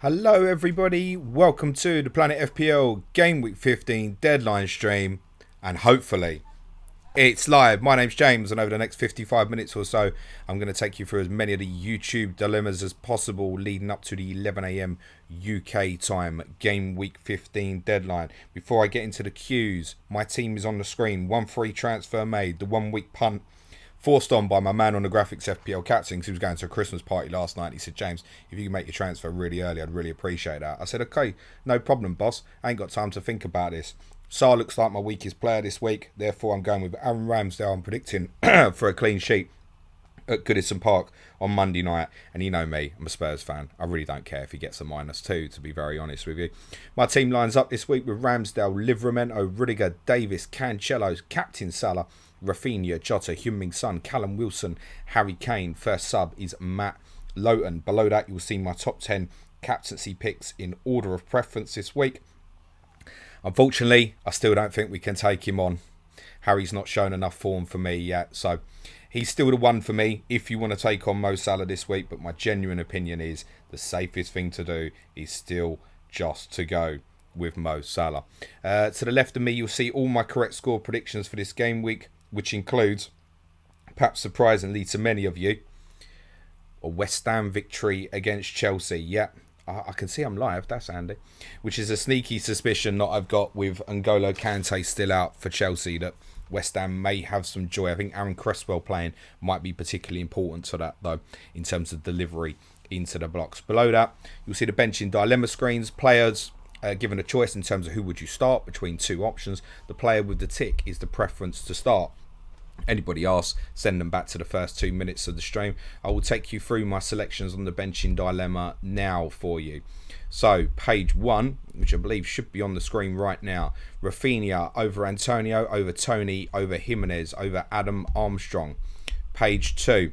Hello everybody, welcome to the Planet FPL Gameweek 15 Deadline stream, and hopefully it's live. My name's James, and over the next 55 minutes or so I'm going to take you through as many of the YouTube dilemmas as possible leading up to the 11 AM UK time Gameweek 15 Deadline. Before I get into the cues, my team is on the screen. One free transfer made, the 1 week punt forced on by my man on the graphics, FPL Captain, because he was going to a Christmas party last night. He said, James, if you can make your transfer really early, I'd really appreciate that. I said, okay, no problem, boss. I ain't got time to think about this. Saar looks like my weakest player this week. Therefore, I'm going with Aaron Ramsdale. I'm predicting for a clean sheet at Goodison Park on Monday night. And you know me, I'm a Spurs fan. I really don't care if he gets a -2, to be very honest with you. My team lines up this week with Ramsdale, Livramento, Rudiger, Davis, Cancelo, Captain Salah, Rafinha, Jota, Heung-min Son, Callum Wilson, Harry Kane. First sub is Matt Lowton. Below that, you'll see my top 10 captaincy picks in order of preference this week. Unfortunately, I still don't think we can take him on. Harry's not shown enough form for me yet, so he's still the one for me if you want to take on Mo Salah this week. But my genuine opinion is the safest thing to do is still just to go with Mo Salah. To the left of me, you'll see all my correct score predictions for this game week, which includes, perhaps surprisingly to many of you, a West Ham victory against Chelsea. Yeah, I can see I'm live. That's handy. Which is a sneaky suspicion that I've got with N'Golo Kante still out for Chelsea, that West Ham may have some joy. I think Aaron Cresswell playing might be particularly important to that, though, in terms of delivery into the blocks. Below that, you'll see the benching dilemma screens. Players given a choice in terms of who would you start between two options. The player with the tick is the preference to start. Anybody else, send them back to the first 2 minutes of the stream. I will take you through my selections on the benching dilemma now for you. So, page 1, which I believe should be on the screen right now. Rafinha over Antonio, over Tony, over Jimenez, over Adam Armstrong. Page 2.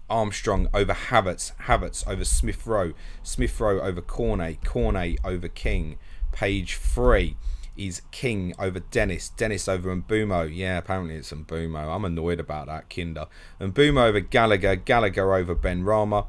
Armstrong over Havertz, Havertz over Smith Rowe, Smith Rowe over Cornet, Cornet over King. Page 3 is King over Dennis, Dennis over Mbumo. Yeah, apparently it's Mbumo. I'm annoyed about that, Kinder. Mbumo over Gallagher, Gallagher over Benrahma.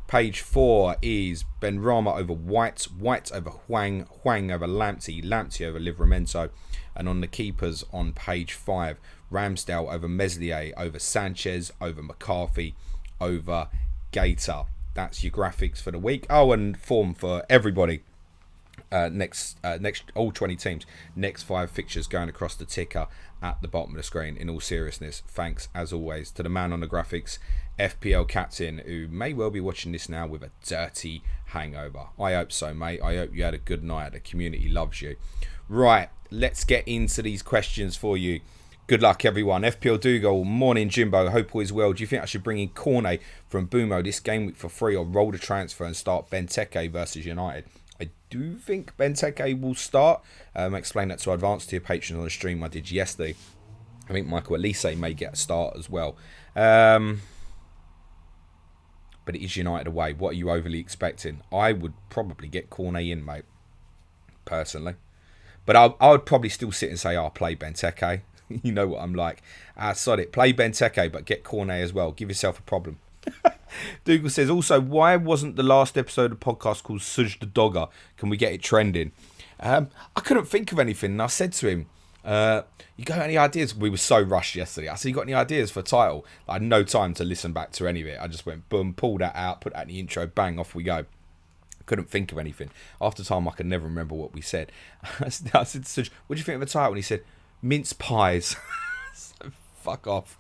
Page 4 is Benrahma over White, White over Hwang, Hwang over Lamptey, Lamptey over Livramento. And on the keepers on page 5, Ramsdale over Meslier, over Sanchez, over McCarthy, over Gator. That's your graphics for the week. Oh, and form for everybody. Next all 20 teams, next 5 fixtures going across the ticker at the bottom of the screen. In all seriousness, thanks as always to the man on the graphics, FPL Captain, who may well be watching this now with a dirty hangover. I hope so, mate. I hope you had a good night. The community loves you. Right, let's get into these questions for you. Good luck, everyone. FPL Dougal, morning, Jimbo. Hope all is well. Do you think I should bring in Cornet from Bumo this game week for free, or roll the transfer and start Benteke versus United? I do think Benteke will start. Explain that to advance to your patrons on the stream I did yesterday. I think Michael Elise may get a start as well. But it is United away. What are you overly expecting? I would probably get Cornet in, mate, personally. But I would probably still sit and say, I'll play Benteke. You know what I'm like. Sod it. Play Benteke, but get Cornet as well. Give yourself a problem. Dougal says, also, why wasn't the last episode of the podcast called Suj the Dogger? Can we get it trending? I couldn't think of anything. And I said to him, you got any ideas? We were so rushed yesterday. I said, you got any ideas for a title? I had no time to listen back to any of it. I just went, boom, pulled that out, put that in the intro, bang, off we go. Couldn't think of anything. After time, I could never remember what we said. I said to Suj, what do you think of the title? And he said, mince pies. So fuck off.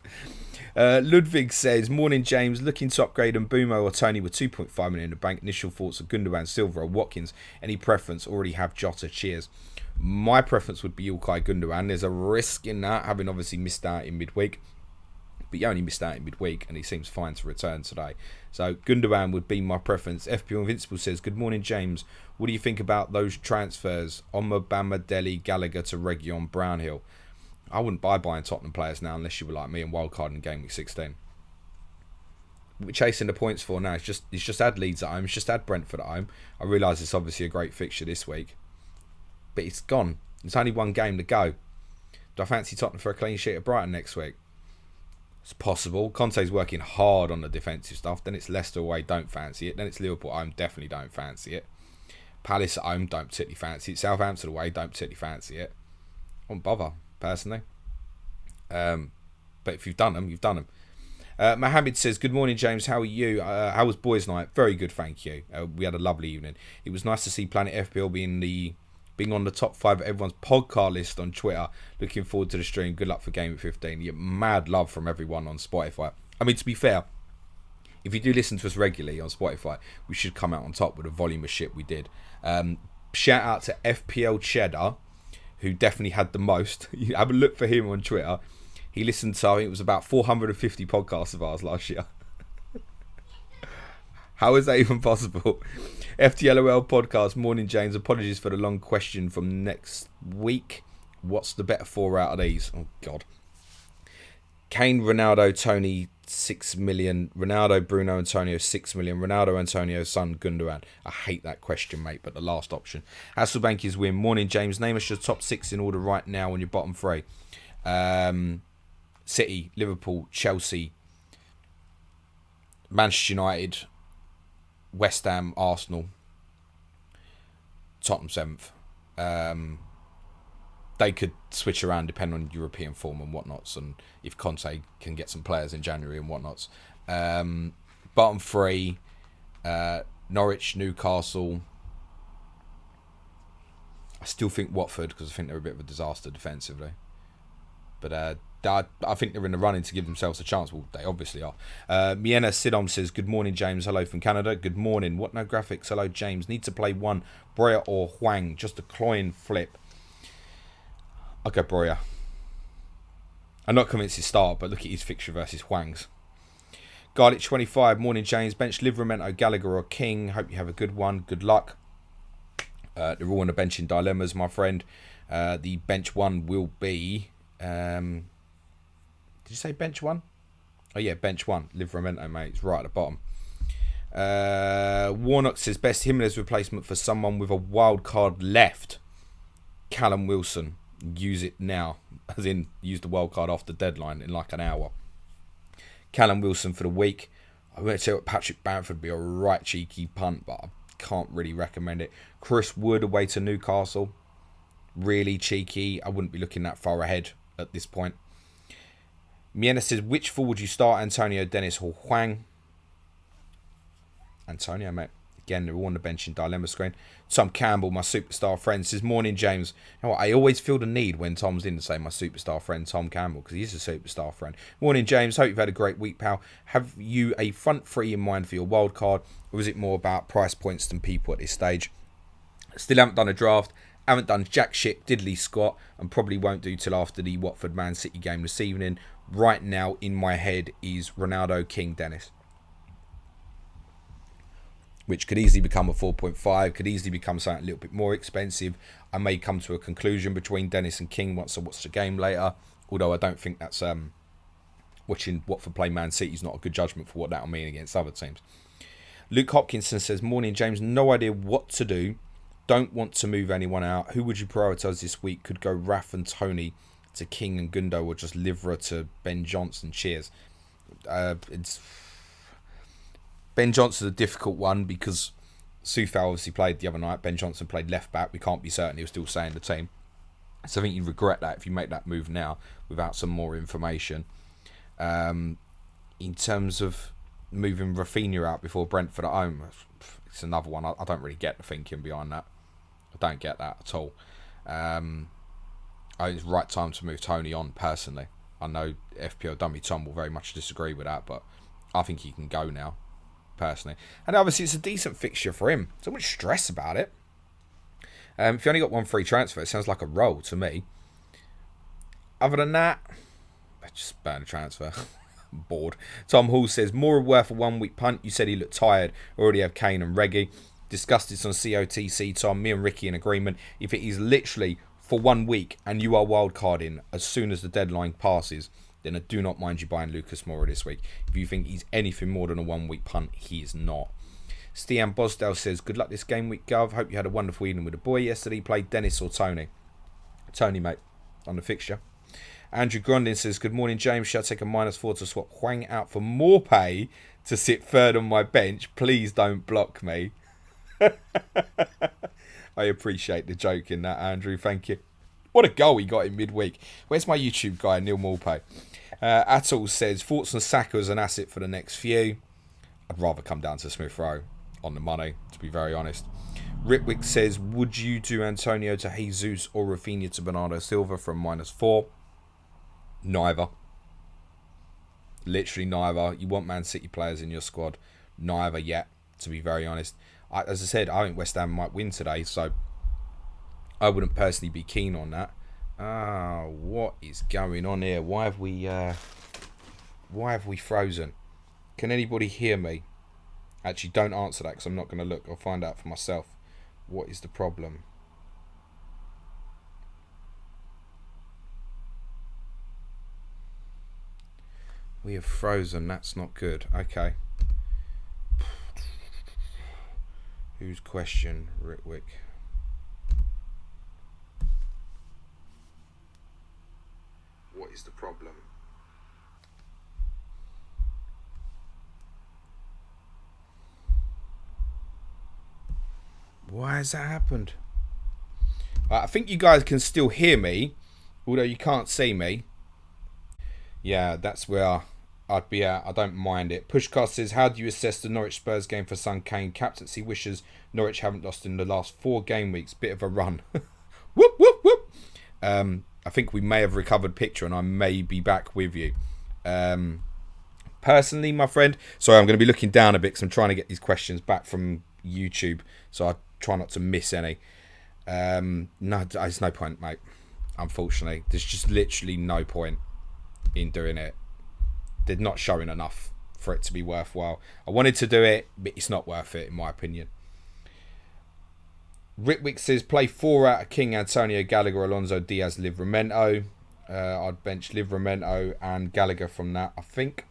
Ludwig says, morning James, looking to upgrade Mbumo or Tony with 2.5 million in the bank. Initial thoughts of Gundogan, Silva or Watkins. Any preference? Already have Jota. Cheers. My preference would be Ilkay Gundogan. There's a risk in that, having obviously missed out in midweek. But you only missed out in midweek, and he seems fine to return today. So Gundogan would be my preference. FPL Invincible says, good morning James. What do you think about those transfers? Omobama, Deli, Gallagher to Region, Brownhill. I wouldn't buy buying Tottenham players now unless you were like me and wildcard in Gameweek 16. We're chasing the points for now. It's just had Leeds at home. It's just had Brentford at home. I realise it's obviously a great fixture this week. But it's gone. There's only one game to go. Do I fancy Tottenham for a clean sheet at Brighton next week? It's possible. Conte's working hard on the defensive stuff. Then it's Leicester away, don't fancy it. Then it's Liverpool at home, definitely don't fancy it. Palace at home, don't particularly fancy it. Southampton away, don't particularly fancy it. I won't bother, personally. But if you've done them, you've done them. Mohammed says, good morning, James. How are you? How was boys' night? Very good, thank you. We had a lovely evening. It was nice to see Planet FPL being on the top 5 of everyone's podcast list on Twitter. Looking forward to the stream. Good luck for Gameweek15. Yeah, mad love from everyone on Spotify. I mean, to be fair, if you do listen to us regularly on Spotify, we should come out on top with the volume of shit we did. Shout out to FPL Cheddar, who definitely had the most. You have a look for him on Twitter. He listened to, I think it was about 450 podcasts of ours last year. How is that even possible? FTLOL podcast, morning James. Apologies for the long question from next week. What's the better 4 out of these? Oh, God. Kane, Ronaldo, Tony, 6 million. Ronaldo, Bruno, Antonio, 6 million. Ronaldo, Antonio, Son, Gundogan. I hate that question, mate, but the last option. Hasselbank is win. Morning, James. Name us your top 6 in order right now on your bottom 3. City, Liverpool, Chelsea, Manchester United, West Ham, Arsenal, Tottenham 7th. They could switch around depending on European form and whatnots, and if Conte can get some players in January and whatnots. Bottom 3, Norwich, Newcastle. I still think Watford, because I think they're a bit of a disaster defensively. But I think they're in the running to give themselves a chance. Well, they obviously are. Miena Sidom says, good morning, James. Hello from Canada. Good morning. What no graphics? Hello, James. Need to play one Breuer or Hwang. Just a coin flip. I'll go Breuer. I'm not convinced his start, but look at his fixture versus Hwang's. Garlic 25. Morning, James. Bench Livramento, Gallagher or King. Hope you have a good one. Good luck. They're all on the bench in dilemmas, my friend. The bench one will be... did you say bench 1? Oh yeah, bench 1. Livramento, mate. It's right at the bottom. Warnock says best Jimenez replacement for someone with a wild card left. Callum Wilson. Use it now. As in, use the wild card after deadline in like an hour. Callum Wilson for the week. I went to say Patrick Bamford would be a right cheeky punt, but I can't really recommend it. Chris Wood away to Newcastle. Really cheeky. I wouldn't be looking that far ahead at this point. Miena says, which four would you start? Antonio, Dennis or Hwang? Antonio, mate. Again, they're all on the bench in dilemma screen. Tom Campbell, my superstar friend, says, morning, James. You know what, I always feel the need when Tom's in to say my superstar friend, Tom Campbell, because he is a superstar friend. Morning, James. Hope you've had a great week, pal. Have you a front three in mind for your wild card, or is it more about price points than people at this stage? Still haven't done a draft. Haven't done jack shit, diddly squat, and probably won't do till after the Watford Man City game this evening. Right now, in my head, is Ronaldo, King, Dennis. Which could easily become a 4.5, could easily become something a little bit more expensive. I may come to a conclusion between Dennis and King once I watch the game later, although I don't think that's watching Watford play Man City is not a good judgment for what that'll mean against other teams. Luke Hopkinson says, morning, James. No idea what to do. Don't want to move anyone out. Who would you prioritise this week? Could go Raf and Tony to King and Gundo, or just Livra to Ben Johnson. Cheers. It's Ben Johnson's a difficult one because Soufal obviously played the other night. Ben Johnson played left back. We can't be certain he'll still stay in the team. So I think you'd regret that if you make that move now without some more information. In terms of moving Rafinha out before Brentford at home, it's another one. I don't really get the thinking behind that. I don't get that at all. I think it's the right time to move Tony on, personally. I know FPL Dummy Tom will very much disagree with that, but I think he can go now, personally. And obviously it's a decent fixture for him. So much stress about it. If you only got one free transfer, it sounds like a roll to me. Other than that, just burn a transfer. I'm bored. Tom Hall says, more worth a 1 week punt. You said he looked tired. Already have Kane and Reggie. Discussed this on COTC, Tom. Me and Ricky in agreement. If it is literally for 1 week and you are wildcarding as soon as the deadline passes, then I do not mind you buying Lucas Moura this week. If you think he's anything more than a 1 week punt, he is not. Stian Bosdale says, good luck this game week, Gov. Hope you had a wonderful evening with the boy yesterday. Played Dennis or Tony? Tony, mate, on the fixture. Andrew Grondin says, good morning, James. Should I take a -4 to swap Hwang out for more pay to sit third on my bench? Please don't block me. I appreciate the joke in that, Andrew. Thank you. What a goal he got in midweek. Where's my YouTube guy, Neil Morpay? Atul says, thoughts on Saka as an asset for the next few? I'd rather come down to Smith Rowe on the money, to be very honest. Ritwick says, would you do Antonio to Jesus or Rafinha to Bernardo Silva from -4? Neither. Literally neither. You want Man City players in your squad. Neither yet, to be very honest. As I said, I think West Ham might win today, so I wouldn't personally be keen on that. What is going on here? Why have we frozen? Can anybody hear me? Actually, don't answer that because I'm not going to look. I'll find out for myself. What is the problem? We have frozen. That's not good. Okay. Whose question? Ritwick. What is the problem? Why has that happened? I think you guys can still hear me, although you can't see me. Yeah, that's where I'd be at. I don't mind it. Pushcast says, how do you assess the Norwich Spurs game for Son Kane? Captaincy wishes Norwich haven't lost in the last 4 game weeks. Bit of a run. Whoop, whoop, whoop. I think we may have recovered picture and I may be back with you. Personally, my friend, sorry, I'm going to be looking down a bit because I'm trying to get these questions back from YouTube, so I try not to miss any. No, there's no point, mate. Unfortunately, there's just literally no point in doing it. They're not showing enough for it to be worthwhile. I wanted to do it, but it's not worth it, in my opinion. Ritwick says, play 4 out of King, Antonio, Gallagher, Alonso, Diaz, Livramento. I'd bench Livramento and Gallagher from that, I think.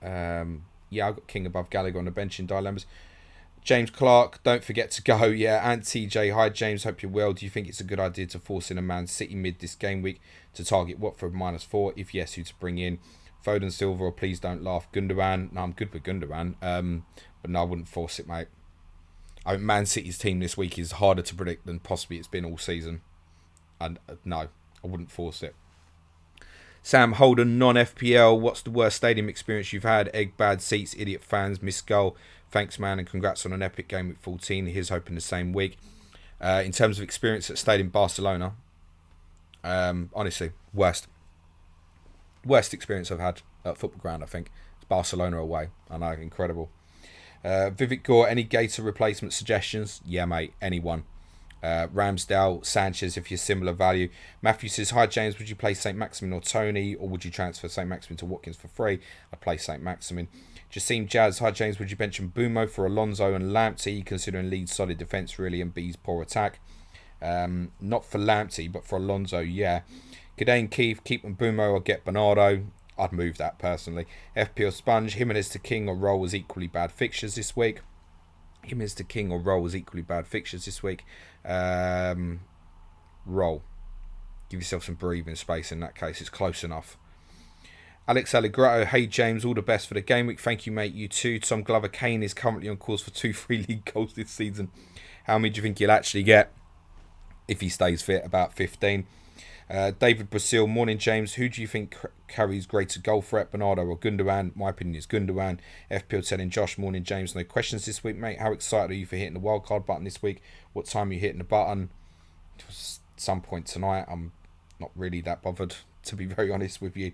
Yeah, I've got King above Gallagher on the bench in dilemmas. James Clark, don't forget to go. Yeah, and TJ, hi James, hope you're well. Do you think it's a good idea to force in a Man City mid this game week to target Watford -4? If yes, who to bring in? Foden, Silva, or please don't laugh, Gundogan. No, I'm good with Gundogan, but no, I wouldn't force it, mate. I think Man City's team this week is harder to predict than possibly it's been all season. And no, I wouldn't force it. Sam Holden, non-FPL, what's the worst stadium experience you've had? Egg, bad seats, idiot fans, missed goal. Thanks, man, and congrats on an epic game with 14. Here's hoping the same week. In terms of experience at Stadium Barcelona, honestly, worst experience I've had at football ground, I think. It's Barcelona away. I know, incredible. Vivek Gore, any Gator replacement suggestions? Yeah, mate, anyone. Ramsdale, Sanchez, if you're similar value. Matthew says, hi James, would you play St. Maximin or Tony, or would you transfer St. Maximin to Watkins for free? I'd play St. Maximin. Jassim Jazz, hi James, would you bench Mbumo for Alonso and Lamptey, considering Leeds' solid defence really and B's poor attack? Not for Lamptey, but for Alonso, yeah. G'day Keith, keep Mbumo or get Bernardo. I'd move that personally. FPL Sponge, Jimenez to King or Roll was equally bad fixtures this week. Jimenez to King or Roll was equally bad fixtures this week. Roll. Give yourself some breathing space in that case. It's close enough. Alex Allegretto, hey James, all the best for the game week. Thank you, mate. You too. Tom Glover, Kane is currently on course for 2 free league goals this season. How many do you think he'll actually get if he stays fit? About 15. David Brazil, morning James. Who do you think carries greater goal threat, Bernardo or Gundogan? My opinion is Gundogan. FPL telling Josh, morning James. No questions this week, mate. How excited are you for hitting the wildcard button this week? What time are you hitting the button? Some point tonight. I'm not really that bothered, to be very honest with you.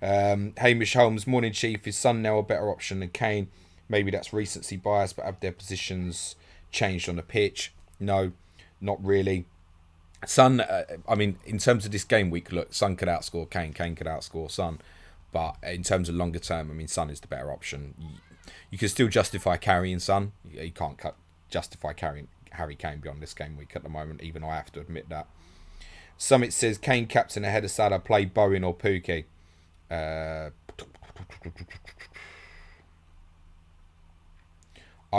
Hamish Holmes, morning Chief. Is Son now a better option than Kane? Maybe that's recency bias, but have their positions changed on the pitch? No, not really. Son, I mean, in terms of this game week, look, Son could outscore Kane, Kane could outscore Son, but in terms of longer term, I mean, Son is the better option. You can still justify carrying Son. You can't justify carrying Harry Kane beyond this game week at the moment, even I have to admit that. Summit says, Kane captain ahead of Salah, play Bowen or Pookie. I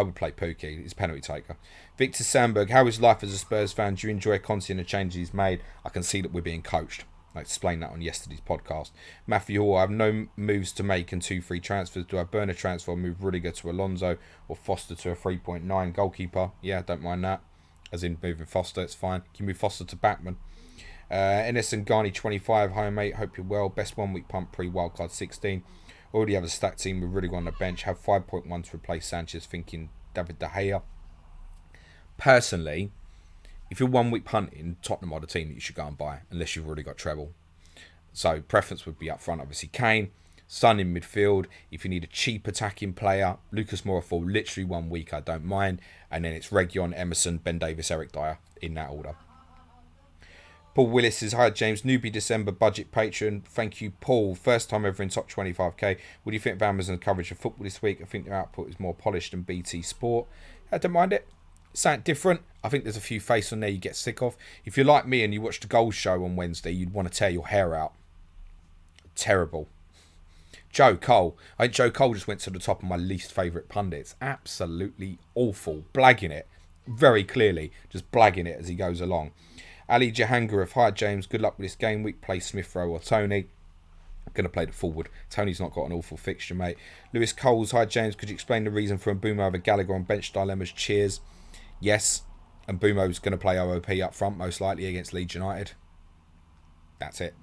would play Pookie. He's a penalty taker. Victor Sandberg, how is life as a Spurs fan? Do you enjoy Conte and the changes he's made? I can see that we're being coached. I explained that on yesterday's podcast. Matthew Hall, I have no moves to make and 2 free transfers. Do I burn a transfer or move Rudiger to Alonso or Foster to a 3.9 goalkeeper? Yeah, don't mind that. as in moving Foster. It's fine. You can move Foster to Backman. NS and Garni 25. Hi mate, hope you're well. Best 1 week punt pre wildcard 16. Already have a stacked team with Rudiger on the bench. Have 5.1 to replace Sanchez, thinking David De Gea. Personally, if you're 1 week punting, Tottenham are the team that you should go and buy, unless you've already got treble. So preference would be up front, obviously Kane, Son in midfield. If you need a cheap attacking player, Lucas Moura for literally 1 week, I don't mind. And then it's Reguilon, Emerson, Ben Davis, Eric Dyer in that order. Paul Willis says, hi James, newbie December budget patron. Thank you, Paul. First time ever in top 25k. What do you think of Amazon's coverage of football this week? I think their output is more polished than BT Sport. I don't mind it. Something different. I think there's a few faces on there you get sick of. If you're like me and you watched the Goals show on Wednesday, you'd want to tear your hair out. Terrible. Joe Cole. I think Joe Cole just went to the top of my least favourite pundits. Absolutely awful. Blagging it. Very clearly. Just blagging it as he goes along. Ali Jahangir, hi James, good luck with this game week. Play Smith Rowe or Tony. I'm going to play the forward. Tony's not got an awful fixture, mate. Lewis Coles, hi James, could you explain the reason for Mbeumo over Gallagher on bench dilemmas? Cheers. Yes, and Mbeumo's going to play OOP up front, most likely against Leeds United. That's it.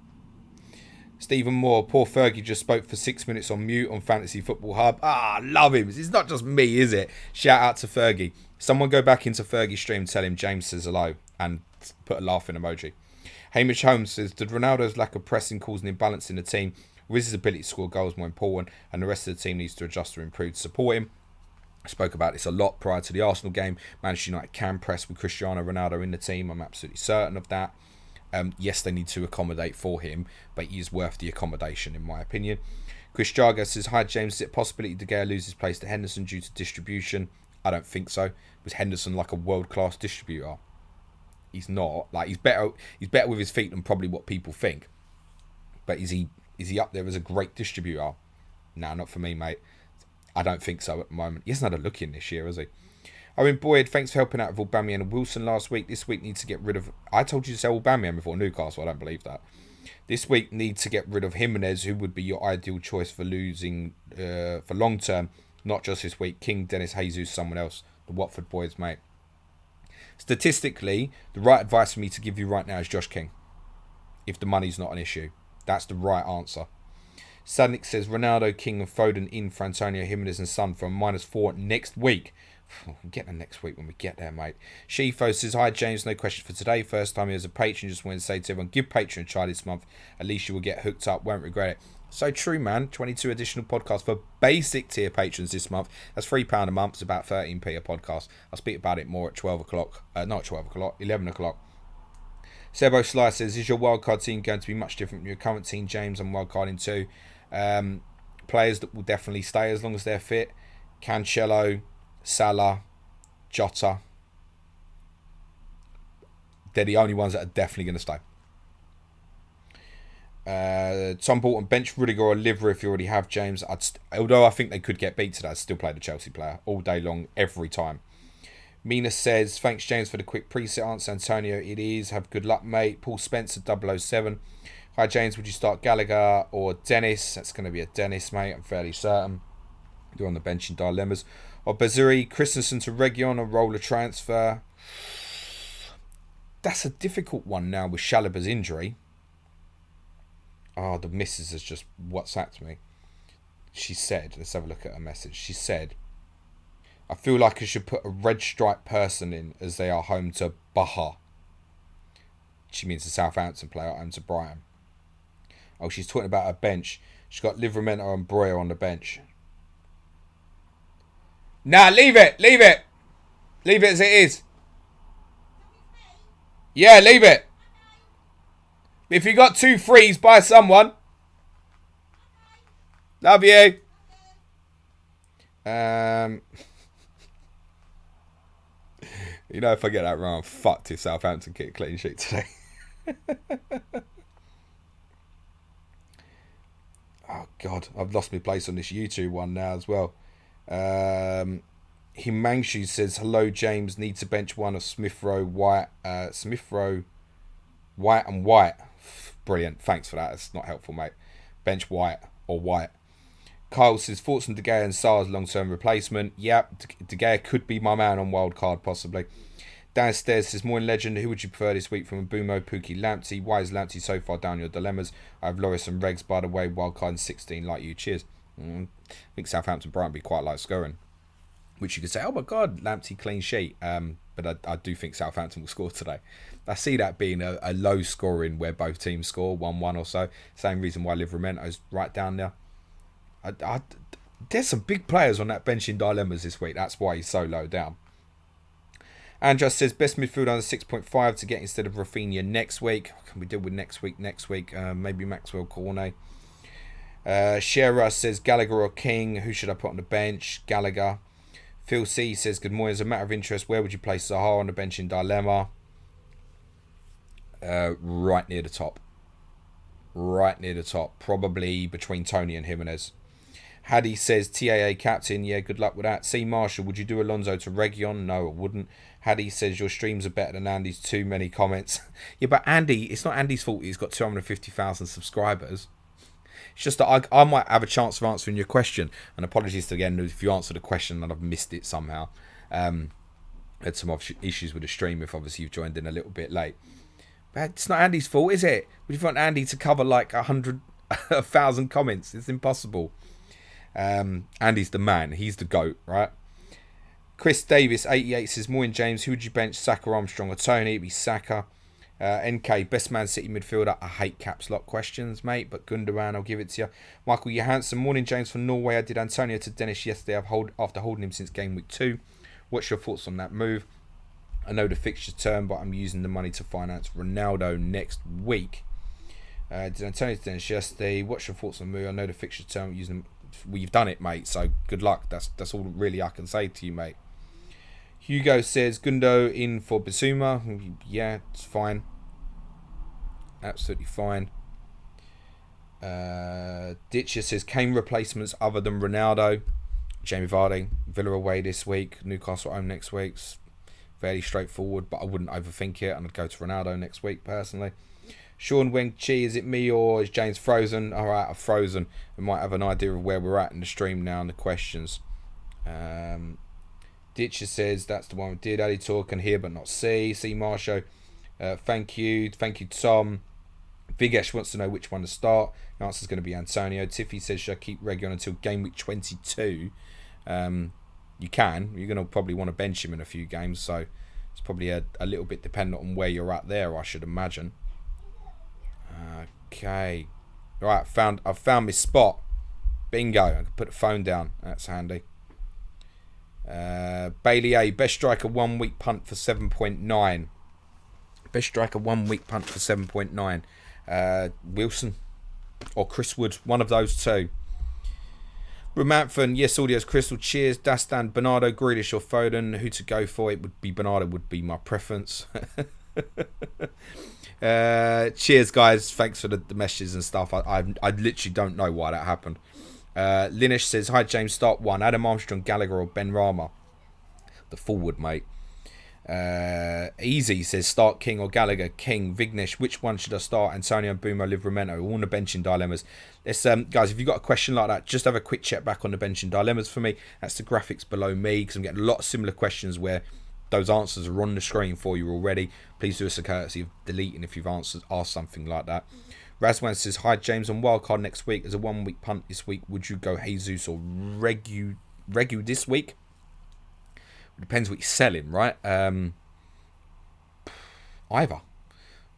Stephen Moore, poor Fergie just spoke for 6 minutes on mute on Fantasy Football Hub. Love him. It's not just me, is it? Shout out to Fergie. Someone go back into Fergie's stream, tell him James says hello, and put a laughing emoji. Hamish Holmes says, did Ronaldo's lack of pressing cause an imbalance in the team? Or is his ability to score goals more important, and the rest of the team needs to adjust or improve to support him? I spoke about this a lot prior to the Arsenal game. Manchester United can press with Cristiano Ronaldo in the team. I'm absolutely certain of that. Yes, they need to accommodate for him, but he is worth the accommodation, in my opinion. Chris Jargo says, hi James, is it a possibility De Gea loses place to Henderson due to distribution? I don't think so. Was Henderson like a world-class distributor? He's not. Like he's better with his feet than probably what people think. But is he up there as a great distributor? No, not for me, mate. I don't think so at the moment. He hasn't had a look in this year, has he? Owen Boyd, thanks for helping out with Aubameyang and Wilson last week. This week needs to get rid of... I told you to sell Aubameyang before Newcastle. I don't believe that. This week need to get rid of Jimenez, who would be your ideal choice for losing for long term. Not just this week. King, Dennis, Jesus, someone else. The Watford boys, mate. Statistically, the right advice for me to give you right now is Josh King. If the money's not an issue. That's the right answer. Sadnik says, Ronaldo, King and Foden in for Antonio, Jimenez and Son for -4 next week. We'll get them next week when we get there, mate. Shifo says, hi James, no question for today. First time here as a patron. Just want to say to everyone, give Patreon a try this month. At least you will get hooked up, won't regret it. So true, man. 22 additional podcasts for basic tier patrons this month. That's £3 a month. It's about 13p a podcast. I'll speak about it more at 12 o'clock. Not 12 o'clock, 11 o'clock. Sebo Sly says, is your wildcard team going to be much different from your current team, James? I'm wildcarding too. Players that will definitely stay as long as they're fit. Cancelo, Salah, Jota. They're the only ones that are definitely going to stay. Tom Bolton, bench Rudiger or Liver if you already have James. Although I think they could get beat today, I'd still play the Chelsea player all day long, every time. Mina says, thanks James for the quick preset answer. Antonio, it is. Have good luck, mate. Paul Spencer, 007. Hi James, would you start Gallagher or Dennis? That's going to be a Dennis, mate. I'm fairly certain. You're on the bench in dilemmas. Or Bazuri, Christensen to Reguilon, or roller transfer. That's a difficult one now with Chalobah's injury. The missus has just WhatsApped me. She said, let's have a look at her message. She said, I feel like I should put a red stripe person in as they are home to Baha. She means the Southampton player at home to Brighton. Oh, she's talking about her bench. She's got Livramento and Breuer on the bench. Nah, leave it. Leave it. Leave it as it is. Yeah, leave it. If you got 2 threes, buy someone. Love you. You know, if I get that wrong, I'm fucked if Southampton get a clean sheet today. Oh, God. I've lost my place on this YouTube one now as well. Himanshu says, hello, James. Need to bench one of Smith Rowe, White. Smith Rowe, White and White. Brilliant. Thanks for that. It's not helpful, mate. Bench White or White. Kyle says, thoughts on De Gea and Sar's long-term replacement. Yep, De Gea could be my man on wildcard, possibly. Downstairs says, morning legend, who would you prefer this week from Mbumo, Pookie, Lamptey? Why is Lamptey so far down your dilemmas? I have Loris and Regs, by the way, wildcard in 16, like you. Cheers. I think Southampton Brighton be quite like scoring. Which you could say, oh my God, Lamptey clean sheet. But I do think Southampton will score today. I see that being a low scoring where both teams score 1-1 or so. Same reason why Liveramento's right down there. There's some big players on that bench in dilemmas this week. That's why he's so low down. Andrew says, best midfield under 6.5 to get instead of Rafinha next week. What can we do with next week? Maybe Maxwell Cornet. Shearer says, Gallagher or King. Who should I put on the bench? Gallagher. Phil C says, good morning. As a matter of interest, where would you place Zaha on the bench in dilemma? Right near the top. Probably between Tony and Jimenez. Haddy says, TAA captain. Yeah, good luck with that. C Marshall, would you do Alonso to Region? No, I wouldn't. Haddy says, your streams are better than Andy's. Too many comments. Yeah, but Andy, it's not Andy's fault he's got 250,000 subscribers. It's just that I might have a chance of answering your question. And apologies again if you answered a question and I've missed it somehow. Had some issues with the stream if obviously you've joined in a little bit late. But it's not Andy's fault, is it? Would you want Andy to cover like 1,000 comments? It's impossible. Andy's the man. He's the GOAT, right? Chris Davis, 88, says, morning James, who would you bench, Saka, Armstrong or Tony? It'd be Saka. NK, best Man City midfielder. I hate caps lock questions, mate, but Gundogan, I'll give it to you. Michael Johansson, morning James from Norway. I did Antonio to Dennis yesterday after holding him since game week 2. What's your thoughts on that move? I know the fixture term, but I'm using the money to finance Ronaldo next week. Did Antonio to Dennis yesterday? What's your thoughts on the move? I know the fixture term, using. Well, you've done it, mate, so good luck. That's all really I can say to you, mate. Hugo says, Gundo in for Bissouma. Yeah, it's fine. Absolutely fine. Ditcher says, Kane replacements other than Ronaldo. Jamie Vardy, Villa away this week. Newcastle home next week. It's fairly straightforward, but I wouldn't overthink it. And I'd go to Ronaldo next week, personally. Sean Weng Chi, is it me or is James frozen? Alright, I've frozen. We might have an idea of where we're at in the stream now and the questions. Ditcher says, that's the one we did. Ali Talk can hear but not see. C Marshall, thank you. Thank you, Tom. Vigesh wants to know which one to start. The answer's going to be Antonio. Tiffy says, should I keep Region until game week 22? You can. You're going to probably want to bench him in a few games, so it's probably a little bit dependent on where you're at there, I should imagine. Okay. Right, I've found my spot. Bingo. I can put the phone down. That's handy. Bailey A. Best striker 1 week punt for 7.9. Best striker 1 week punt for 7.9. Wilson or Chris Wood. One of those two. Romanthan, yes, Audio's Crystal. Cheers. Dastan, Bernardo, Grealish or Foden. Who to go for? It would be Bernardo, would be my preference. Cheers, guys. Thanks for the messages and stuff. I literally don't know why that happened. Linesh says, hi James, start one. Adam Armstrong, Gallagher or Ben Rama? The forward, mate. Easy says, start King or Gallagher? King. Vignesh, which one should I start? Antonio, Bumo, Livramento, all on the bench in dilemmas. Let's, guys, if you've got a question like that, just have a quick check back on the bench in dilemmas for me. That's the graphics below me, because I'm getting a lot of similar questions where those answers are on the screen for you already. Please do us a courtesy of deleting if you've asked something like that. Razwan says, hi James, on wildcard next week as a 1 week punt this week. Would you go Jesus or Regu this week? It depends what you're selling, right? Either.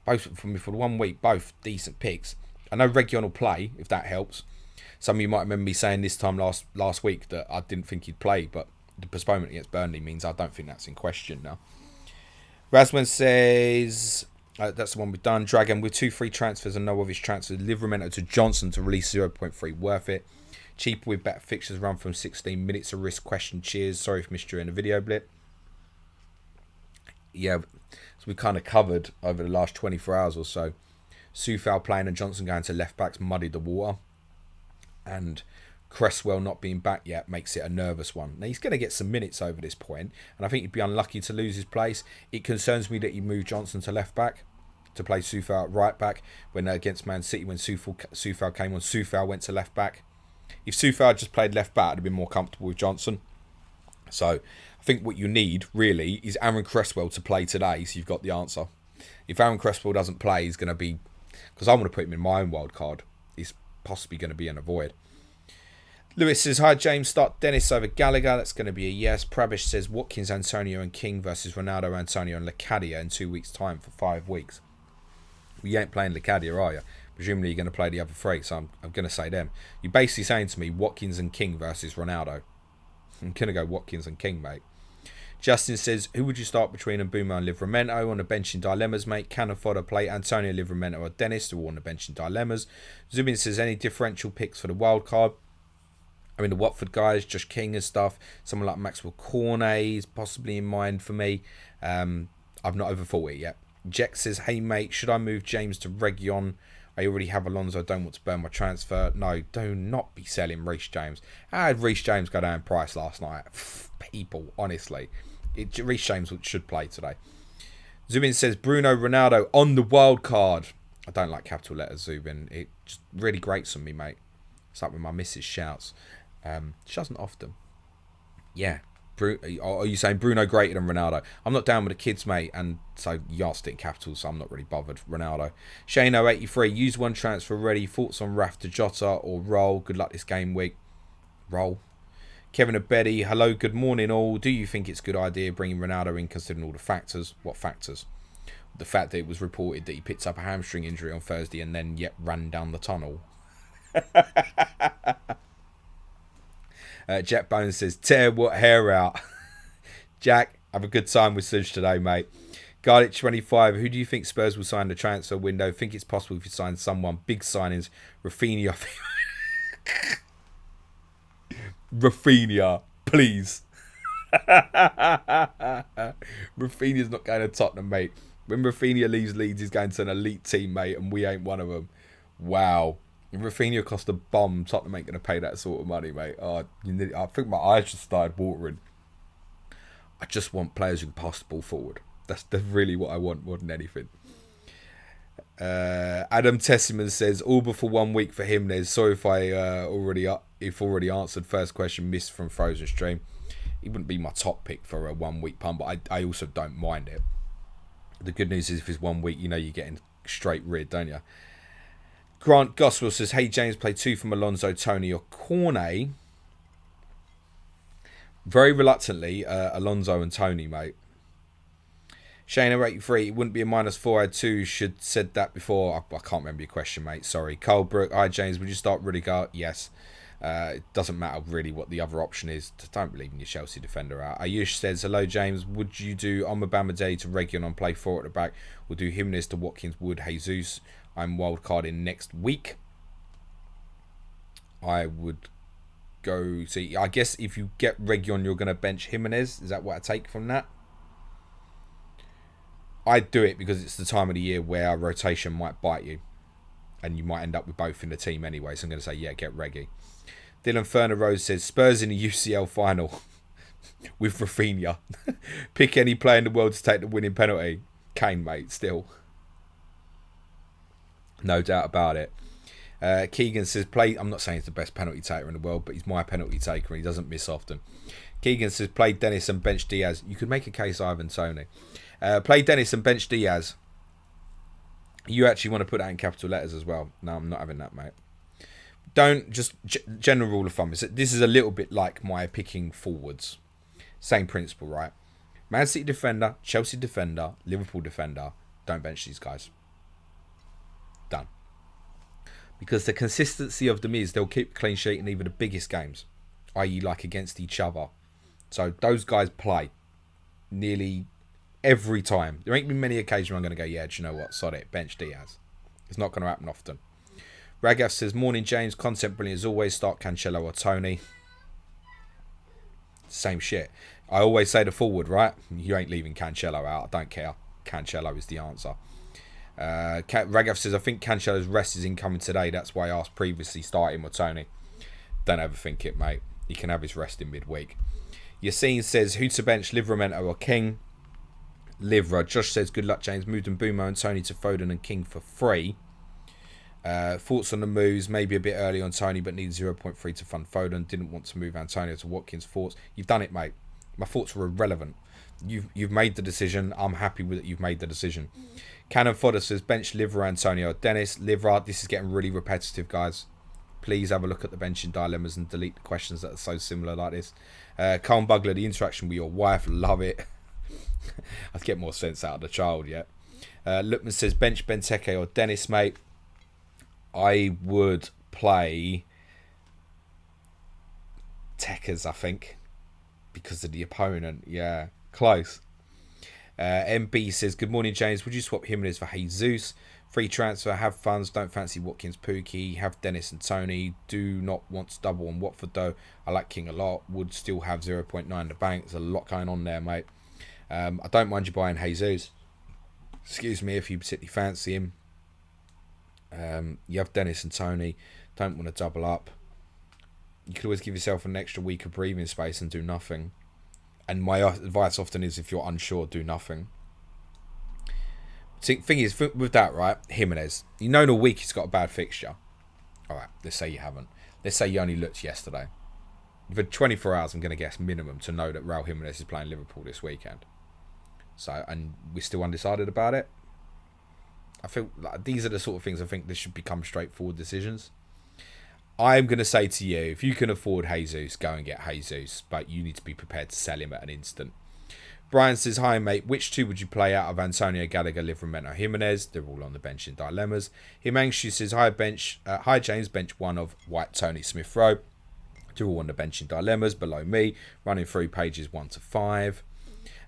Both for me for the 1 week, both decent picks. I know Region will play, if that helps. Some of you might remember me saying this time last week that I didn't think he'd play, but the postponement against Burnley means I don't think that's in question now. Razwan says, that's the one we've done. Dragon with 2 free transfers and no obvious transfers. Livramento to Johnson to release 0.3. Worth it. Cheaper with better fixtures, run from 16 minutes of risk. Question. Cheers. Sorry if missed you in the video blip. Yeah, so we kind of covered over the last 24 hours or so. Soufal playing and Johnson going to left backs muddied the water. And Cresswell not being back yet makes it a nervous one. Now, he's going to get some minutes over this point, and I think he'd be unlucky to lose his place. It concerns me that he moved Johnson to left back to play Soufal at right back when against Man City when Soufal came on. Soufal went to left back. If Soufal just played left back, I'd have been more comfortable with Johnson. So I think what you need really is Aaron Cresswell to play today, so you've got the answer. If Aaron Cresswell doesn't play, he's going to be, because I want to put him in my own wild card, he's possibly going to be in a void. Lewis says, hi James, start Dennis over Gallagher. That's going to be a yes. Prabish says, Watkins, Antonio and King versus Ronaldo, Antonio and Lecadia in 2 weeks' time for 5 weeks. Well, you ain't playing Lecadia, are you? Presumably you're going to play the other three, so I'm going to say them. You're basically saying to me, Watkins and King versus Ronaldo. I'm going to go Watkins and King, mate. Justin says, who would you start between Mbeumo and Livramento on the bench in dilemmas, mate? Can Fodder play Antonio, Livramento or Dennis, who are on the bench in dilemmas? Zubin says, any differential picks for the wild card? I mean, the Watford guys, Josh King and stuff. Someone like Maxwell Cornet is possibly in mind for me. I've not overthought it yet. Jack says, hey, mate, should I move James to Region? I already have Alonso. I don't want to burn my transfer. No, do not be selling Reece James. How had Reece James go down in price last night? People, honestly. Reece James should play today. Zubin says, Bruno Ronaldo on the wild card. I don't like capital letters, Zubin. It just really grates on me, mate. It's like when my missus shouts. She doesn't often. Yeah. Are you saying Bruno greater than Ronaldo? I'm not down with the kids, mate, and so you asked it in capitals, so I'm not really bothered. Ronaldo. Shane083, use one transfer ready. Thoughts on Raf to Jota or Roll? Good luck this game week. Roll. Kevin Abedi, hello, good morning all. Do you think it's a good idea bringing Ronaldo in considering all the factors? What factors? The fact that it was reported that he picked up a hamstring injury on Thursday and then yet ran down the tunnel. Jack Bones says, tear what hair out. Jack, have a good time with Suj today, mate. Garlic25, who do you think Spurs will sign the transfer window? Think it's possible if you sign someone. Big signings. Rafinha. Rafinha, please. Rafinha's not going to Tottenham, mate. When Rafinha leaves Leeds, he's going to an elite team, mate, and we ain't one of them. Wow. If Rafinha cost a bomb, Tottenham ain't going to pay that sort of money, mate. I think my eyes just started watering. I just want players who can pass the ball forward. That's really what I want more than anything. Adam Tessiman says, all before 1 week for him. There's sorry if I already answered first question missed from Frozen Stream. He wouldn't be my top pick for a 1 week pun, but I also don't mind it. The good news is if it's 1 week, you know you're getting straight rid, don't you? Grant Goswell says, hey James, play 2 from Alonso, Tony or Cornet. Very reluctantly, Alonso and Tony, mate. Shane083, it wouldn't be a -4. I had 2, should said that before. I can't remember your question, mate. Sorry. Carl Brook, hi James, would you start Rudiger? Yes. It doesn't matter really what the other option is. Don't believe in your Chelsea defender out. Ayush says, hello James, would you do Omabamade to Region on play 4 at the back? Or do Jimenez to Watkins, Wood, Jesus? I'm wildcarding next week. I would go... See, I guess if you get Region, you're going to bench Jimenez. Is that what I take from that? I'd do it because it's the time of the year where rotation might bite you. And you might end up with both in the team anyway. So I'm going to say, yeah, get Reggie. Dylan Ferner Rose says, Spurs in the UCL final with Rafinha. Pick any player in the world to take the winning penalty. Kane, mate, still. No doubt about it. Keegan says, I'm not saying he's the best penalty taker in the world, but he's my penalty taker and he doesn't miss often. Keegan says, play Dennis and bench Diaz. You could make a case, Ivan Tony. Play Dennis and bench Diaz. You actually want to put that in capital letters as well. No, I'm not having that, mate. Don't just... General rule of thumb. This is a little bit like my picking forwards. Same principle, right? Man City defender, Chelsea defender, Liverpool defender. Don't bench these guys. Done. Because the consistency of them is they'll keep clean sheet in even the biggest games, i.e. like against each other. So those guys play nearly every time. There ain't been many occasions where I'm going to go, yeah, do you know what? Sod it, bench Diaz. It's not going to happen often. Ragav says, morning James, content brilliant as always, start Cancelo or Tony. Same shit. I always say the forward, right? You ain't leaving Cancelo out. I don't care. Cancelo is the answer. Ragav says, I think Cancelo's rest is incoming today. That's why I asked previously, start him or Tony. Don't overthink it, mate. He can have his rest in midweek. Yassine says, who to bench, Livramento or King? Livra. Josh says, good luck, James. Moved Mbeumo and Tony to Foden and King for free. Thoughts on the moves? Maybe a bit early on Tony, but needs 0.3 to fund Foden. Didn't want to move Antonio to Watkins. Thoughts? You've done it, mate. My thoughts were irrelevant. You've made the decision. I'm happy with it. You've made the decision. Cannon Fodder says bench Livra, Antonio, Dennis. Livra, this is getting really repetitive, guys. Please have a look at the benching dilemmas and delete the questions that are so similar like this. Carl Bugler, the interaction with your wife, love it. I'd get more sense out of the child yet. Lookman says bench Benteke or Dennis, mate. I would play Tekers, I think, because of the opponent. Yeah, close. MB says, good morning, James. Would you swap Jimenez for Jesus? Free transfer, have funds, don't fancy Watkins, Pookie, have Dennis and Tony. Do not want to double on Watford, though. I like King a lot. Would still have 0.9 in the bank. There's a lot going on there, mate. I don't mind you buying Jesus. Excuse me, if you particularly fancy him. You have Dennis and Tony. Don't want to double up. You could always give yourself an extra week of breathing space and do nothing. And my advice often is, if you're unsure, do nothing. See, thing is, with that, right, Jimenez, you know in a week he's got a bad fixture. All right, let's say you haven't. Let's say you only looked yesterday. You've had 24 hours, I'm going to guess, minimum, to know that Raul Jimenez is playing Liverpool this weekend. So, and we're still undecided about it. I feel like these are the sort of things I think this should become straightforward decisions. I'm going to say to you, if you can afford Jesus, go and get Jesus. But you need to be prepared to sell him at an instant. Brian says, hi, mate. Which two would you play out of Antonio, Gallagher, Livramento, Jimenez? They're all on the bench in dilemmas. Himanshu says, hi, James. Bench one of White, Tony, Smith Rowe. They're all on the bench in dilemmas below me. Running through pages 1 to 5.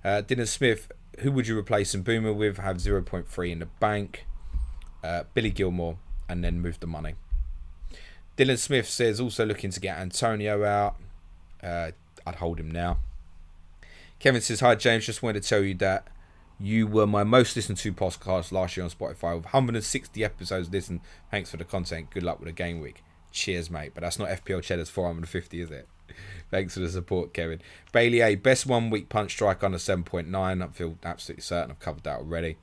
Dylan Smith, who would you replace Mbuma with? Have 0.3 in the bank. Billy Gilmore, and then move the money. Dylan Smith says, also looking to get Antonio out. I'd hold him now. Kevin says, hi, James. Just wanted to tell you that you were my most listened to podcast last year on Spotify with 160 episodes listened. Thanks for the content. Good luck with the game week. Cheers, mate. But that's not FPL Cheddar's 450, is it? Thanks for the support, Kevin. Bailey A, best 1 week punch strike under 7.9. I feel absolutely certain I've covered that already.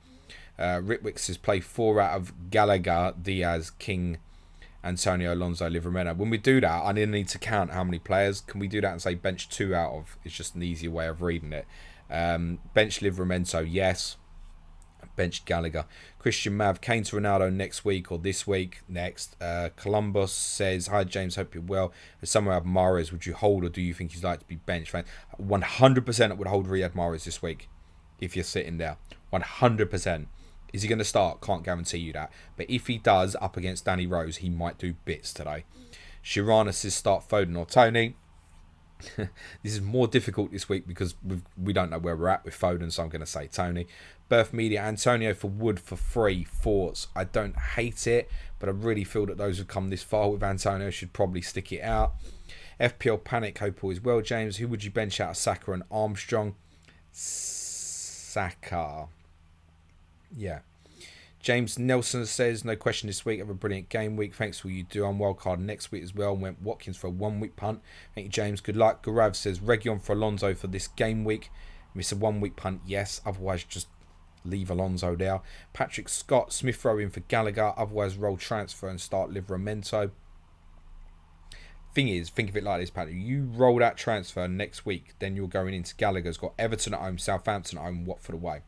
Ritwick says, play 4 out of Gallagher, Diaz, King, Antonio, Alonso, Livramento. When we do that, I need to count how many players. Can we do that and say bench 2 out of? It's just an easier way of reading it. Bench Livramento, yes. Bench Gallagher. Christian Mav, Kane to Ronaldo next week or this week. Next. Columbus says, hi, James. Hope you're well. Somewhere have Mahrez. Would you hold, or do you think he's like to be benched? 100% I would hold Riyad Mahrez this week if you're sitting there. 100%. Is he going to start? Can't guarantee you that. But if he does, up against Danny Rose, he might do bits today. Shirana says start Foden or Tony. This is more difficult this week because we don't know where we're at with Foden, so I'm going to say Tony. Birth Media, Antonio for Wood for free. Thoughts? I don't hate it, but I really feel that those who've come this far with Antonio should probably stick it out. FPL Panic, hope all is well, James. Who would you bench out of Saka and Armstrong? Saka. Yeah. James Nelson says, no question this week. Have a brilliant game week. Thanks for all you do. I'm wildcard next week as well. Went Watkins for a 1 week punt. Thank you, James. Good luck. Garav says, Region for Alonso for this game week. Miss a 1 week punt, yes. Otherwise, just leave Alonso there. Patrick Scott, Smith Rowe in for Gallagher. Otherwise, roll transfer and start Livramento. Thing is, think of it like this, Patrick. You roll that transfer next week, then you're going into Gallagher's got Everton at home, Southampton at home, Watford away.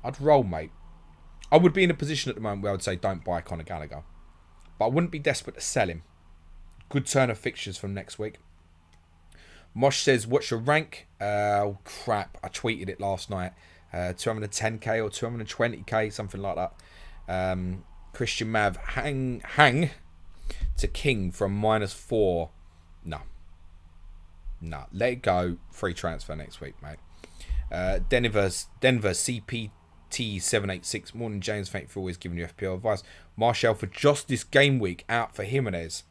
I'd roll, mate. I would be in a position at the moment where I would say don't buy Conor Gallagher. But I wouldn't be desperate to sell him. Good turn of fixtures from next week. Mosh says, what's your rank? Oh, crap. I tweeted it last night. 210k or 220k, something like that. Christian Mav, hang to King from -4. No. Let it go. Free transfer next week, mate. Denver CPT786. Morning, James. Thank you for always giving you FPL advice. Martial for just this game week out for Jimenez.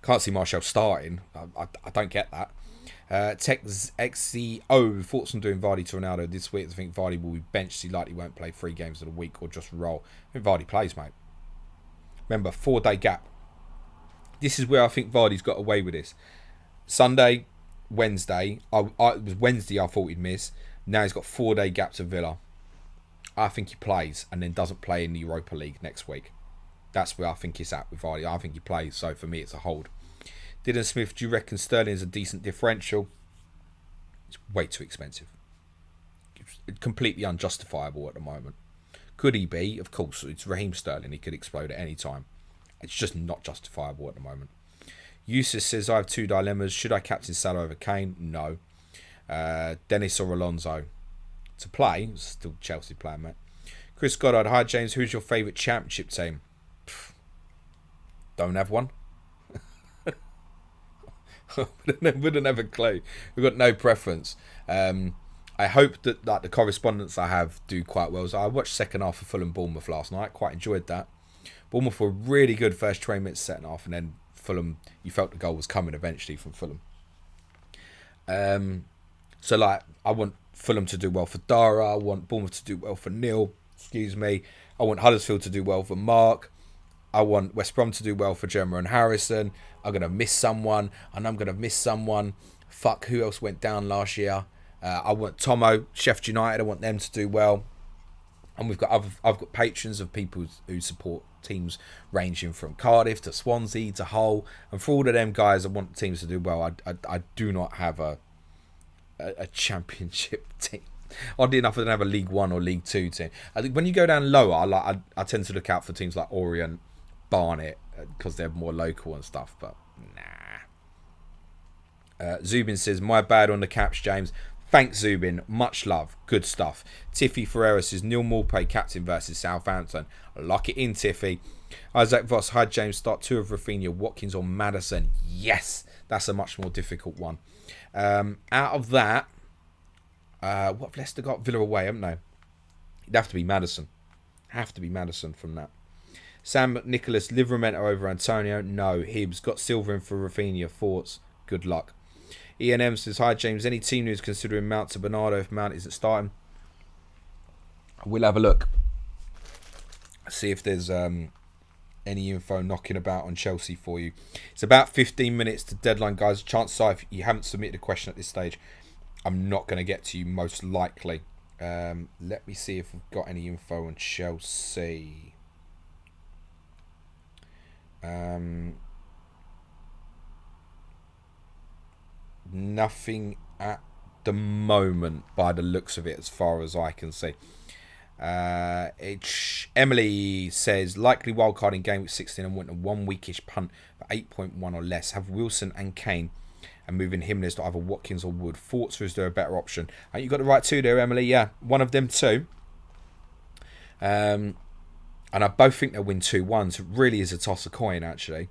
Can't see Martial starting. I don't get that. Tech XCO. Thoughts on doing Vardy to Ronaldo this week? I think Vardy will be benched. He likely won't play 3 games of the week or just roll. I think Vardy plays, mate. Remember, 4-day gap. This is where I think Vardy's got away with this. Sunday, Wednesday. It was Wednesday I thought he'd miss. Now he's got 4-day gap to Villa. I think he plays and then doesn't play in the Europa League next week. That's where I think he's at with Vardy. I think he plays, so for me it's a hold. Dylan Smith, do you reckon Sterling is a decent differential? It's way too expensive. It's completely unjustifiable at the moment. Could he be? Of course, it's Raheem Sterling. He could explode at any time. It's just not justifiable at the moment. Eustace says, I have two dilemmas. Should I captain Salah over Kane? No. Dennis or Alonso? To play. Still Chelsea player, mate. Chris Goddard. Hi, James. Who's your favourite championship team? Don't have one. Wouldn't have a clue. We've got no preference. I hope that the correspondents I have do quite well. So I watched second half of Fulham Bournemouth last night. Quite enjoyed that. Bournemouth were really good first 20 minutes second half, and then Fulham, you felt the goal was coming eventually from Fulham. So I want Fulham to do well for Dara. I want Bournemouth to do well for Neil. Excuse me. I want Huddersfield to do well for Mark. I want West Brom to do well for Gemma and Harrison. I'm going to miss someone, and I'm going to miss someone. Fuck, who else went down last year? I want Tomo, Sheffield United. I want them to do well. And I've got patrons of people who support teams ranging from Cardiff to Swansea to Hull. And for all of them guys, I want teams to do well. I do not have a championship team. Oddly enough, I don't have a League One or League Two team. I think when you go down lower, I tend to look out for teams like Orient, Barnet, because they're more local and stuff. But nah. Zubin says, my bad on the caps, James. Thanks, Zubin. Much love. Good stuff. Tiffy Ferreira says, Neil Maupay captain versus Southampton. Lock it in, Tiffy. Isaac Voss. Hi, James. Start two of Rafinha, Watkins or Maddison. Yes. That's a much more difficult one. Out of that, what have Leicester got? Villa away, haven't they? It'd have to be Maddison. Have to be Maddison from that. Sam Nicholas. Livermento over Antonio. No. Hibbs. Got Silver in for Rafinha. Thoughts? Good luck. E&M says, hi James, any team news considering Mount to Bernardo if Mount isn't starting? We'll have a look. See if there's any info knocking about on Chelsea for you. It's about 15 minutes to deadline, guys. Chances are, if you haven't submitted a question at this stage, I'm not going to get to you most likely. Let me see if we've got any info on Chelsea. Nothing at the moment by the looks of it as far as I can see. Emily says, likely wildcard in Gameweek 16 and want a 1 weekish punt for 8.1 or less. Have Wilson and Kane and moving Jimenez to either Watkins or Wood. Thoughts, or is there a better option? You got the right two there, Emily. Yeah, one of them too. And I both think they'll win 2-1. So it really is a toss of coin, actually.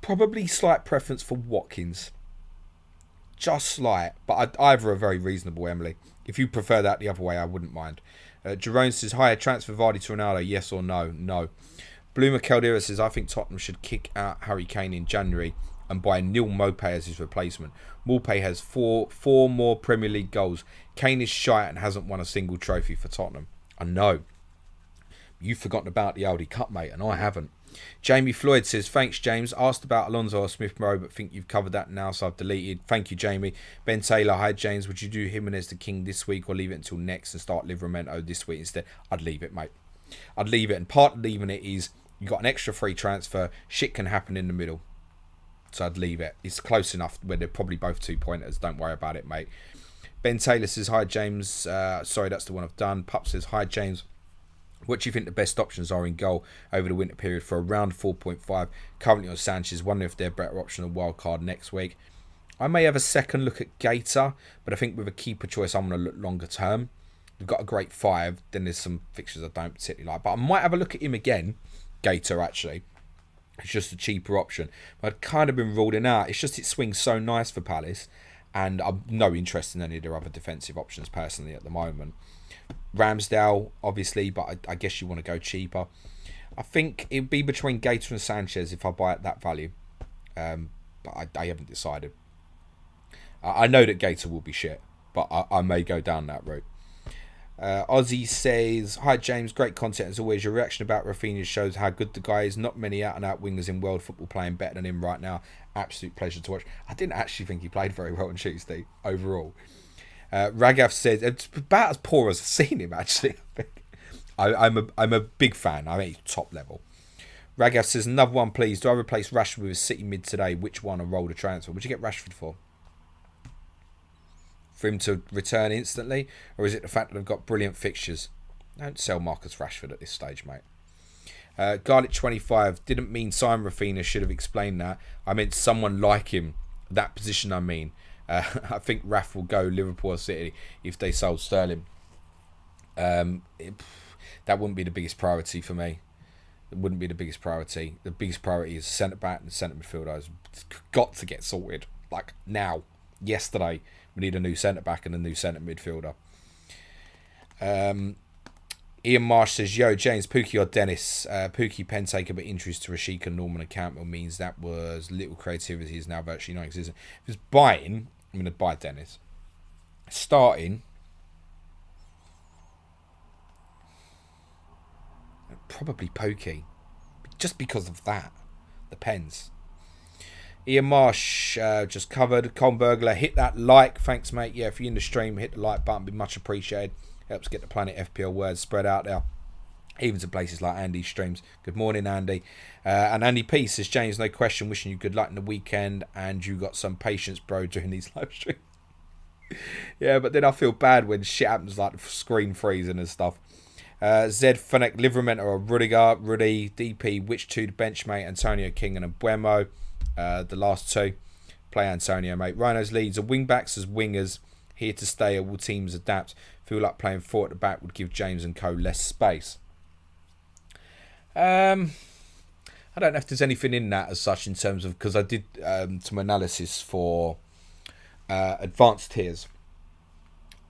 Probably slight preference for Watkins. Just slight. But either are very reasonable, Emily. If you prefer that the other way, I wouldn't mind. Jerome says, hi, transfer Vardy to Ronaldo, yes or no? No. Bloomer Caldera says, I think Tottenham should kick out Harry Kane in January and buy Neil Maupay as his replacement. Maupay has four more Premier League goals. Kane is shy and hasn't won a single trophy for Tottenham. I know. You've forgotten about the Aldi Cup, mate, and I haven't. Jamie Floyd says, thanks, James. Asked about Alonso or Smith Rowe, but think you've covered that now, so I've deleted. Thank you, Jamie. Ben Taylor, hi, James. Would you do Jimenez the King this week or leave it until next and start Livramento this week instead? I'd leave it, mate. I'd leave it. And part of leaving it is you got an extra free transfer. Shit can happen in the middle. So I'd leave it. It's close enough where they're probably both 2-pointers. Don't worry about it, mate. Ben Taylor says, hi, James. Sorry, that's the one I've done. Pup says, hi, James. What do you think the best options are in goal over the winter period for around 4.5? Currently on Sanchez, wondering if they're a better option than wild card next week. I may have a second look at Gator, but I think with a keeper choice, I'm going to look longer term. We've got a great 5, then there's some fixtures I don't particularly like. But I might have a look at him again, Gator actually. It's just a cheaper option. But I've kind of been ruling out. It's just it swings so nice for Palace, and I'm no interest in any of their other defensive options personally at the moment. Ramsdale, obviously, but I guess you want to go cheaper. I think it'd be between Gator and Sanchez if I buy at that value. But I haven't decided. I know that Gator will be shit, but I may go down that route. Ozzy says, hi James, great content as always. Your reaction about Rafinha shows how good the guy is. Not many out-and-out wingers in world football playing better than him right now. Absolute pleasure to watch. I didn't actually think he played very well on Tuesday overall. Ragav says it's about as poor as I've seen him actually. I'm a big fan. I mean, he's top level. Ragav says, another one, please. Do I replace Rashford with a City mid today? Which one? And roll the transfer. Would you get Rashford for? For him to return instantly? Or is it the fact that they've got brilliant fixtures? Don't sell Marcus Rashford at this stage, mate. Garlic25, didn't mean Simon Rafina, should have explained that. I meant someone like him. That position, I mean. I think Raf will go Liverpool or City if they sold Sterling. That wouldn't be the biggest priority for me. It wouldn't be the biggest priority. The biggest priority is centre back and centre midfielder. It's got to get sorted. Like now. Yesterday. We need a new centre back and a new centre midfielder. Ian Marsh says, yo, James, Pookie or Dennis? Pookie, pen taker, but injuries to Rashika, Norman and Campbell means that was little creativity is now virtually non-existent. If it's buying, I'm going to buy Dennis. Starting, probably Pookie. Just because of that. The pens. Ian Marsh just covered. Colin Burglar, hit that like. Thanks, mate. Yeah, if you're in the stream, hit the like button. Be much appreciated. Helps get the Planet FPL words spread out there. Even to places like Andy's streams. Good morning, Andy. And Andy P says, James, no question. Wishing you good luck in the weekend. And you got some patience, bro, during these live streams. Yeah, but then I feel bad when shit happens like screen freezing and stuff. Zed, Fennec, Livermore or Rudiger, Rudy, DP, which two to bench, mate? Antonio King and Mbuemo. The last two. Play Antonio, mate. Rhinos leads. Wing backs as wingers. Here to stay. All teams adapt. Feel like playing 4 at the back would give James and co less space. I don't know if there's anything in that as such in terms of, because I did some analysis for advanced tiers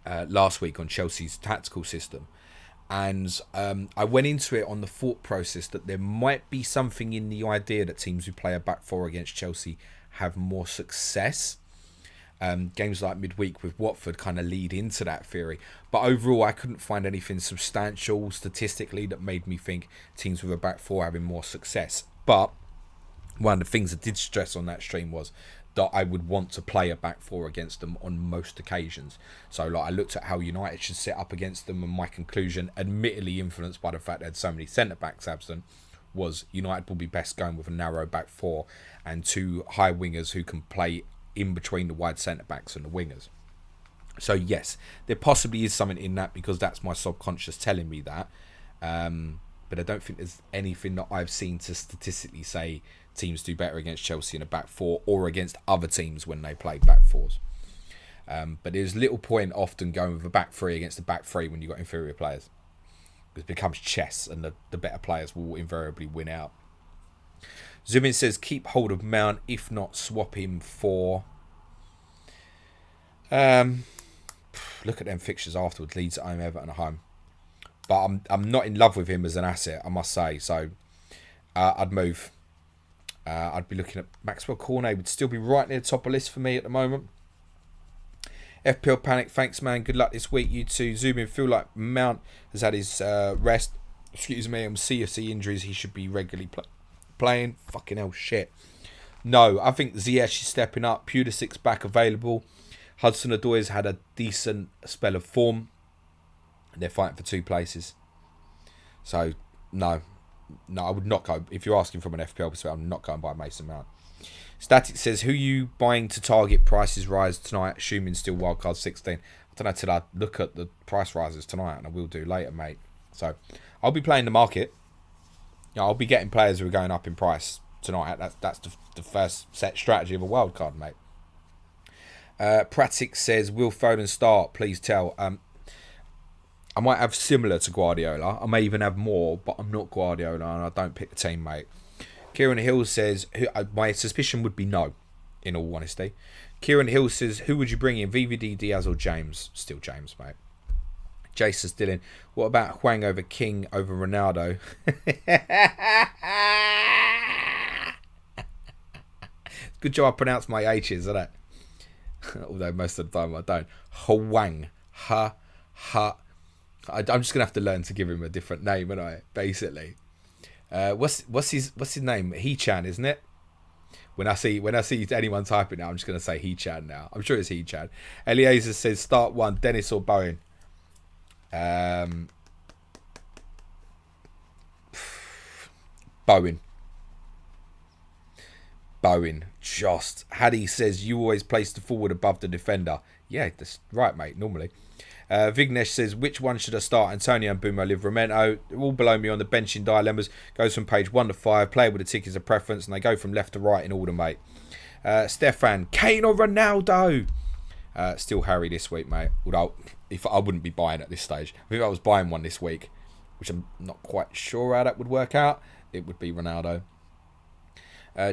last week on Chelsea's tactical system, and I went into it on the thought process that there might be something in the idea that teams who play a back 4 against Chelsea have more success. Games like midweek with Watford kind of lead into that theory. But overall, I couldn't find anything substantial statistically that made me think teams with a back 4 having more success. But one of the things I did stress on that stream was that I would want to play a back 4 against them on most occasions. So like I looked at how United should set up against them, and my conclusion, admittedly influenced by the fact they had so many centre-backs absent, was United will be best going with a narrow back 4 and 2 high wingers who can play in between the wide centre-backs and the wingers. So yes, there possibly is something in that, because that's my subconscious telling me that. But I don't think there's anything that I've seen to statistically say teams do better against Chelsea in a back 4 or against other teams when they play back 4s. But there's little point often going with a back 3 against a back 3 when you've got inferior players. It becomes chess, and the better players will invariably win out. Zubin says, keep hold of Mount, if not swap him for... look at them fixtures afterwards. Leeds at home, Everton at home. But I'm not in love with him as an asset, I must say. So I'd move. I'd be looking at Maxwell Cornet. Would still be right near the top of the list for me at the moment. FPL Panic, thanks, man. Good luck this week, you two. Zoom in. Feel like Mount has had his rest. Excuse me. And CFC injuries. He should be regularly playing. Fucking hell, shit. No, I think Ziyech is stepping up. Pulisic's back available. Hudson-Odoi's had a decent spell of form. They're fighting for 2 places. So, no, I would not go. If you're asking from an FPL perspective, I'm not going by Mason Mount. Static says, who you buying to target prices rise tonight, assuming still wildcard 16? I don't know till I look at the price rises tonight, and I will do later, mate. So, I'll be playing the market. You know, I'll be getting players who are going up in price tonight. That's the first set strategy of a wildcard, mate. Pratic says, will Foden start? Please tell. I might have similar to Guardiola. I may even have more, but I'm not Guardiola and I don't pick the team, mate. Kieran Hill says, my suspicion would be no, in all honesty. Kieran Hill says, who would you bring in, VVD, Diaz or James? Still James, mate. Jason's Dylan, what about Hwang over King over Ronaldo? Good job I pronounced my H's, isn't it? Although most of the time I don't. Hwang. I'm just gonna have to learn to give him a different name, aren't I? Basically, what's his name? He-chan, isn't it? When I see anyone typing now, I'm just gonna say He-chan now. I'm sure it's He-chan. Eliezer says start 1, Dennis or Bowen. Bowen. Bowen. Just. Haddy says, you always place the forward above the defender. Yeah, that's right, mate, normally. Vignesh says, which one should I start? Antonio and Bumo Livramento. They're all below me on the benching dilemmas. Goes from page 1 to 5. Player with a tick is a preference, and they go from left to right in order, mate. Stefan, Kane or Ronaldo? Still Harry this week, mate. Although, if I wouldn't be buying at this stage. I think if I was buying one this week, which I'm not quite sure how that would work out, it would be Ronaldo.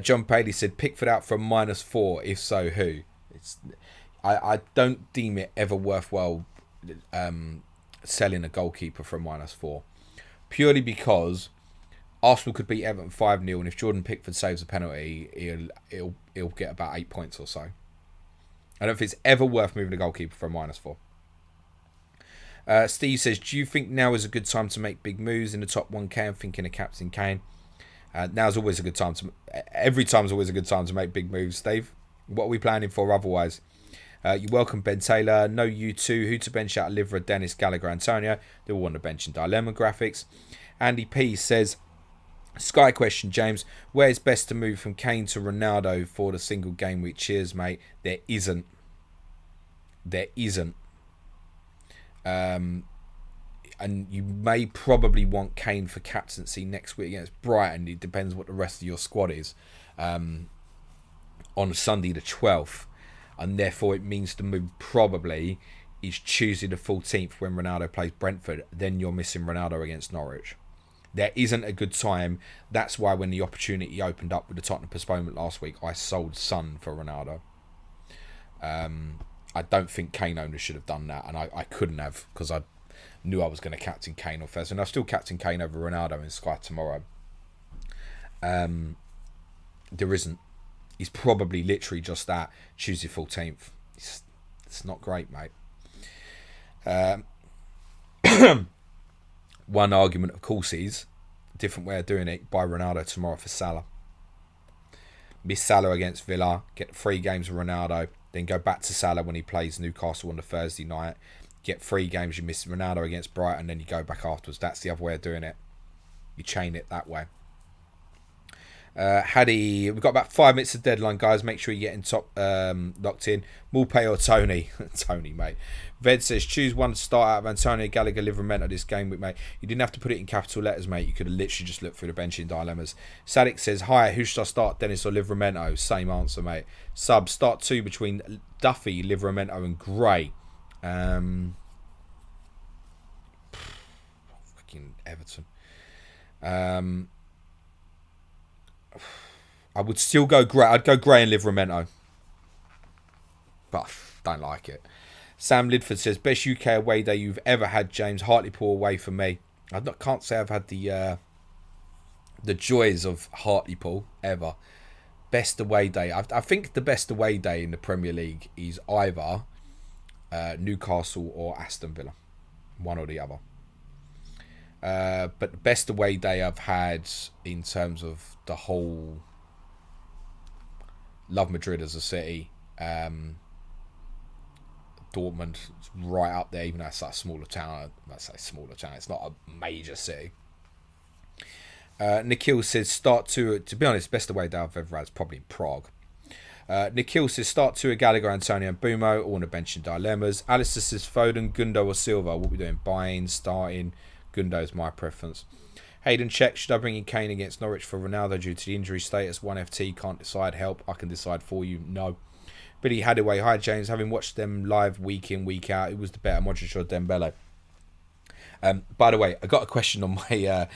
John Paley said, Pickford out for a -4. If so, who? I don't deem it ever worthwhile selling a goalkeeper for a -4, purely because Arsenal could beat Everton 5-0, and if Jordan Pickford saves a penalty, he'll get about 8 points or so. I don't think it's ever worth moving a goalkeeper for a -4. Steve says, do you think now is a good time to make big moves in the top 1k? I'm thinking of Captain Kane. Now's always a good time every time's always a good time to make big moves, Steve. What are we planning for otherwise? You're welcome, Ben Taylor. No, you two. Who to bench out? Livra, Dennis, Gallagher, Antonio. They're all on the bench in dilemma graphics. Andy P says, Sky question, James. Where is best to move from Kane to Ronaldo for the single game week? Cheers, mate. There isn't. And you may probably want Kane for captaincy next week against Brighton. It depends what the rest of your squad is. On Sunday the 12th. And therefore it means the move probably is Tuesday the 14th when Ronaldo plays Brentford. Then you're missing Ronaldo against Norwich. There isn't a good time. That's why when the opportunity opened up with the Tottenham postponement last week, I sold Son for Ronaldo. I don't think Kane owners should have done that, and I couldn't have, because I knew I was going to captain Kane on Thursday, and I'll still captain Kane over Ronaldo in Sky tomorrow. There isn't. He's probably literally just that Tuesday 14th. It's not great, mate. One argument, of course, is a different way of doing it. Buy Ronaldo tomorrow for Salah. Miss Salah against Villa. Get 3 games of Ronaldo. Then go back to Salah when he plays Newcastle on the Thursday night. Get 3 games. You miss Ronaldo against Brighton. Then you go back afterwards. That's the other way of doing it. You chain it that way. Haddy, we've got about 5 minutes of deadline, guys. Make sure you get in top locked in. Mulpay or Tony? Tony, mate. Ved says, choose one to start out of Antonio, Gallagher, Livramento this game week, mate. You didn't have to put it in capital letters, mate. You could have literally just looked through the benching dilemmas. Sadik says, hi, who should I start, Dennis or Livramento? Same answer, mate. Sub, start 2 between Duffy, Livramento and Gray. Fucking Everton. I would still go Gray. I'd go Gray and Livramento. But don't like it. Sam Lidford says, best UK away day you've ever had, James. Hartlepool away for me. Can't say I've had the joys of Hartlepool ever. Best away day. I think the best away day in the Premier League is either Newcastle or Aston Villa. One or the other. But the best away day I've had in terms of the whole... Love Madrid as a city. Dortmund is right up there, even though it's like a smaller town. I say smaller town. It's not a major city. Nikhil says, start 2... To be honest, best away day I've ever had is probably in Prague. Nikhil says, start 2 of Gallagher, Antonio and Bumo, all on the bench in dilemmas. Alistair says, Foden, Gundo or Silva. What are we doing? Buying, starting... Gundo's my preference. Hayden check, should I bring in Kane against Norwich for Ronaldo due to the injury status? 1FT, can't decide, help. I can decide for you, no. Billy Hadaway, hi James, having watched them live week in, week out, it was the better Modric or Dembele? By the way, I got a question on my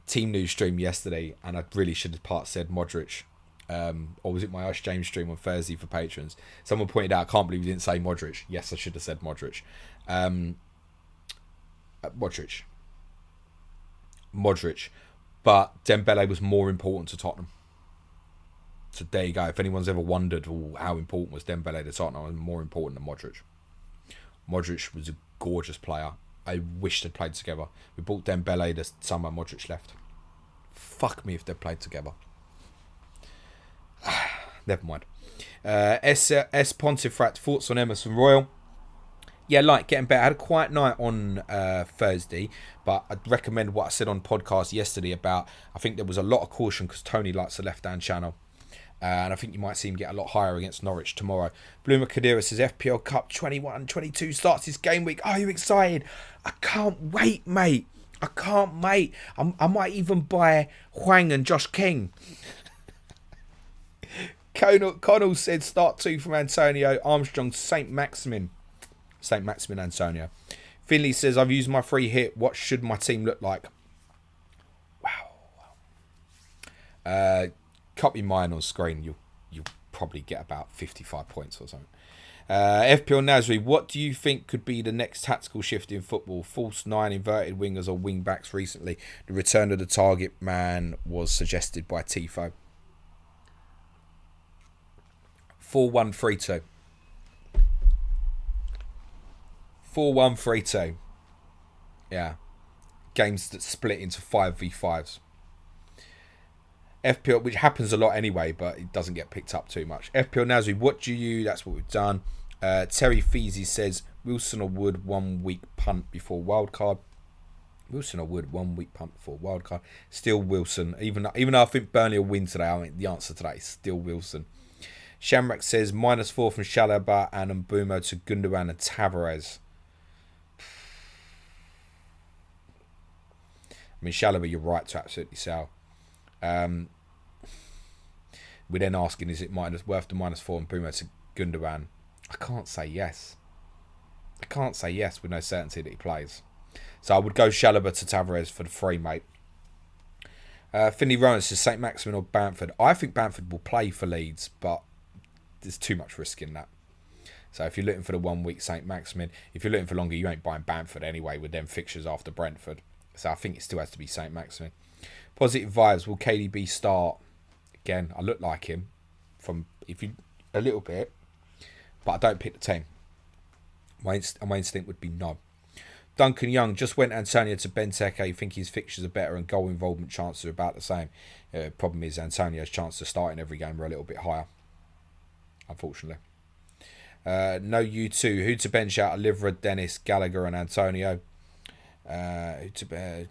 team news stream yesterday, and I really should have said Modric. Or was it my Ash James stream on Thursday for patrons? Someone pointed out, I can't believe you didn't say Modric. Yes, I should have said Modric. Modric, but Dembele was more important to Tottenham. So there you go. If anyone's ever wondered how important was Dembele to Tottenham, it was more important than Modric. Modric was a gorgeous player. I wish they'd played together. We bought Dembele the summer Modric left. Fuck me if they played together. Never mind. S. Pontefract, thoughts on Emerson Royal? Yeah, getting better. I had a quiet night on Thursday, but I'd recommend what I said on podcast yesterday about, I think there was a lot of caution because Tony likes the left-hand channel. And I think you might see him get a lot higher against Norwich tomorrow. Bloomer Kadira says FPL Cup 21-22 starts this game week. Are you excited? I can't wait, mate. I can't wait. I might even buy Hwang and Josh King. Connell said start 2 from Antonio. Armstrong, St. Maximin. St. Maximin Antonio. Finley says I've used my free hit. What should my team look like? Wow. Copy mine on screen. You'll probably get about 55 points or something. FPL Nasri, what do you think could be the next tactical shift in football? False 9, inverted wingers or wing backs recently. The return of the target man was suggested by Tifo. 4-1-3-2. 4-1-3-2. Yeah. Games that split into 5v5s. FPL, which happens a lot anyway, but it doesn't get picked up too much. FPL Nasri, what do you... That's what we've done. Terry Feezy says, Wilson or Wood, 1 week punt before wildcard. Wilson or Wood, 1 week punt before wildcard. Still Wilson. Even though I think Burnley will win today, I mean, the answer to that is still Wilson. Shamrock says, -4 from Chalobah and Mbumo to Gundogan and Tavares. I mean, Chalobah, you're right to absolutely sell. We're then asking, is it worth the -4 and Mbumo to Gundogan? I can't say yes. I can't say yes with no certainty that he plays. So I would go Chalobah to Tavares for the free, mate. Finley Rowan says St. Maximin or Bamford. I think Bamford will play for Leeds, but there's too much risk in that. So if you're looking for the 1 week St. Maximin, if you're looking for longer, you ain't buying Bamford anyway with them fixtures after Brentford. So I think it still has to be St. Maximin. Positive vibes. Will KDB start? Again, I look like him a little bit, but I don't pick the team. My instinct would be no. Duncan Young, just went Antonio to Benteke. You think his fixtures are better and goal involvement chances are about the same. Problem is Antonio's chance to start in every game are a little bit higher, unfortunately. No U2. Who to bench out? Olivera, Dennis, Gallagher and Antonio. They're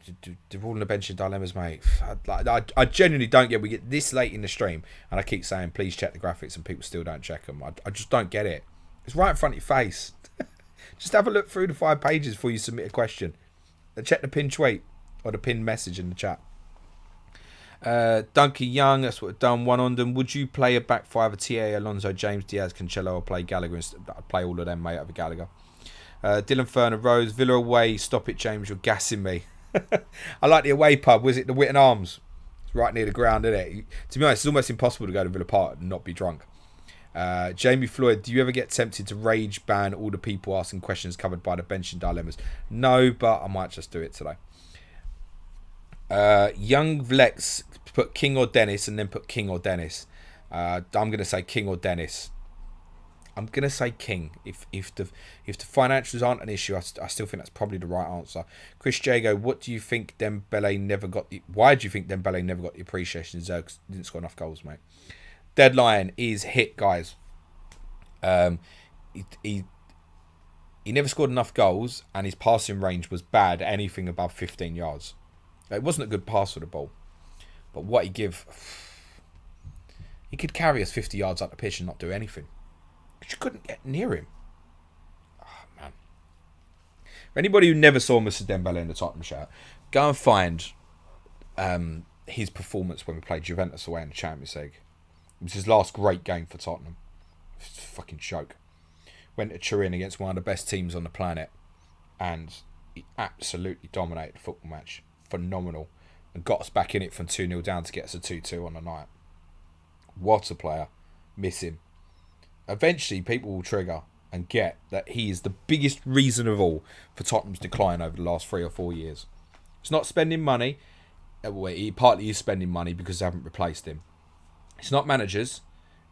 all on the bench in dilemmas, mate. I genuinely don't get. We get this late in the stream and I keep saying please check the graphics and people still don't check them. I just don't get it. It's right in front of your face. Just have a look through the 5 pages before you submit a question. Check the pinned tweet or the pinned message in the chat. Duncan Young, that's what we've done. One on them. Would you play a back 5 of TA, Alonso, James, Diaz, Cancelo, or play Gallagher? I'd play all of them, mate, over Gallagher. Dylan Ferner Rose, Villa away. Stop it, James. You're gassing me. I like the away pub. Was it the Witten Arms? It's right near the ground, isn't it? To be honest, it's almost impossible to go to Villa Park and not be drunk. Jamie Floyd, do you ever get tempted to rage ban all the people asking questions covered by the benching dilemmas? No, but I might just do it today. Young Vlex, put King or Dennis and then put King or Dennis. I'm going to say King or Dennis. I'm going to say King. If the financials aren't an issue, I still think that's probably the right answer. Chris Jago, what do you think Dembele never got? Why do you think Dembele never got the appreciation he deserved? He didn't score enough goals, mate. Deadline is hit, guys. He never scored enough goals, and his passing range was bad. Anything above 15 yards, it wasn't a good pass for the ball. But what he could carry us 50 yards up the pitch and not do anything. You couldn't get near him. Oh, man. For anybody who never saw Mr. Dembele in the Tottenham shirt, go and find his performance when we played Juventus away in the Champions League. It was his last great game for Tottenham. It's a fucking joke. Went to Turin against one of the best teams on the planet, and he absolutely dominated the football match. Phenomenal. And got us back in it from 2-0 down to get us a 2-2 on the night. What a player. Miss him. Eventually, people will trigger and get that he is the biggest reason of all for Tottenham's decline over the last 3 or 4 years. It's not spending money. Well, he partly is spending money because they haven't replaced him. It's not managers.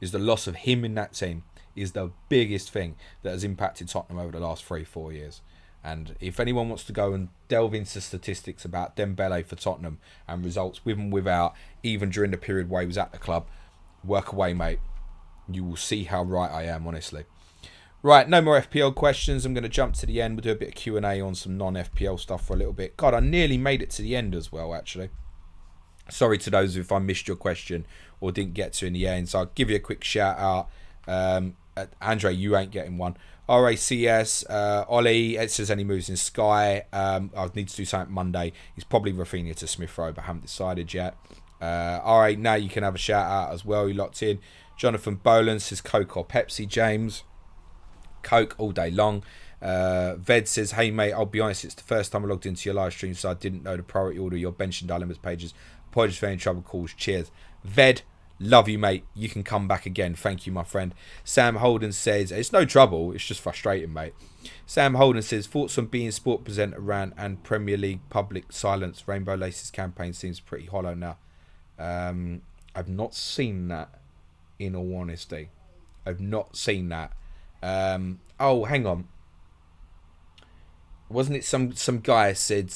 It's the loss of him in that team is the biggest thing that has impacted Tottenham over the last 3-4 years. And if anyone wants to go and delve into statistics about Dembele for Tottenham and results with and without, even during the period where he was at the club, work away, mate. You will see how right I am, honestly. Right, no more FPL questions. I'm going to jump to the end. We'll do a bit of Q&A on some non-FPL stuff for a little bit. God, I nearly made it to the end as well, actually. Sorry to those if I missed your question or didn't get to in the end. So I'll give you a quick shout out. Andre, you ain't getting one. RACS, Ollie, it says any moves in Sky. I'll need to do something Monday. He's probably Rafinha to Smith Rowe, but haven't decided yet. Alright, now you can have a shout out as well. You locked in. Jonathan Boland says Coke or Pepsi. James, Coke all day long. Ved says, hey mate, I'll be honest, it's the first time I logged into your live stream, so I didn't know the priority order of your bench and dilemmas pages. Apologies for any trouble calls. Cheers. Ved, love you mate, you can come back again. Thank you my friend. Sam Holden says, it's no trouble, it's just frustrating mate. Sam Holden says, thoughts on being sport presenter ran and Premier League public silence. Rainbow Laces campaign seems pretty hollow now. I've not seen that, in all honesty. I've not seen that. Oh, hang on. Wasn't it some guy said,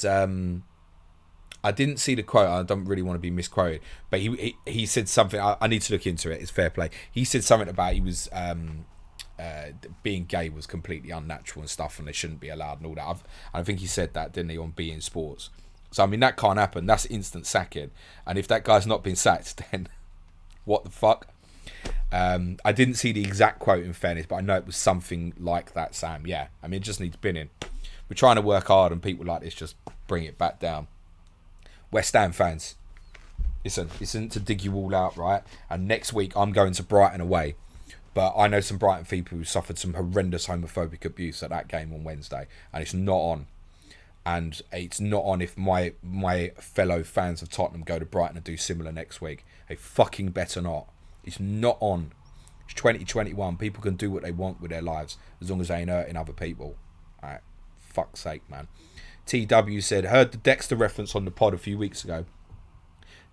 I didn't see the quote, I don't really want to be misquoted, but he said something, I need to look into it, it's fair play. He said something about he was being gay was completely unnatural and stuff and they shouldn't be allowed and all that. I think he said that, didn't he, on beIN Sports. So I mean that can't happen, that's instant sacking, and if that guy's not been sacked, then what the fuck. I didn't see the exact quote in fairness, but I know it was something like that, Sam. Yeah, I mean it just needs binning. We're trying to work hard and people like this just bring it back down. West Ham fans, listen, this isn't to dig you all out, right? And next week I'm going to Brighton away, but I know some Brighton people who suffered some horrendous homophobic abuse at that game on Wednesday, and it's not on. And it's not on if my fellow fans of Tottenham go to Brighton and do similar next week. They fucking better not. It's not on. It's 2021. People can do what they want with their lives as long as they ain't hurting other people. All right. Fuck's sake, man. TW said, heard the Dexter reference on the pod a few weeks ago.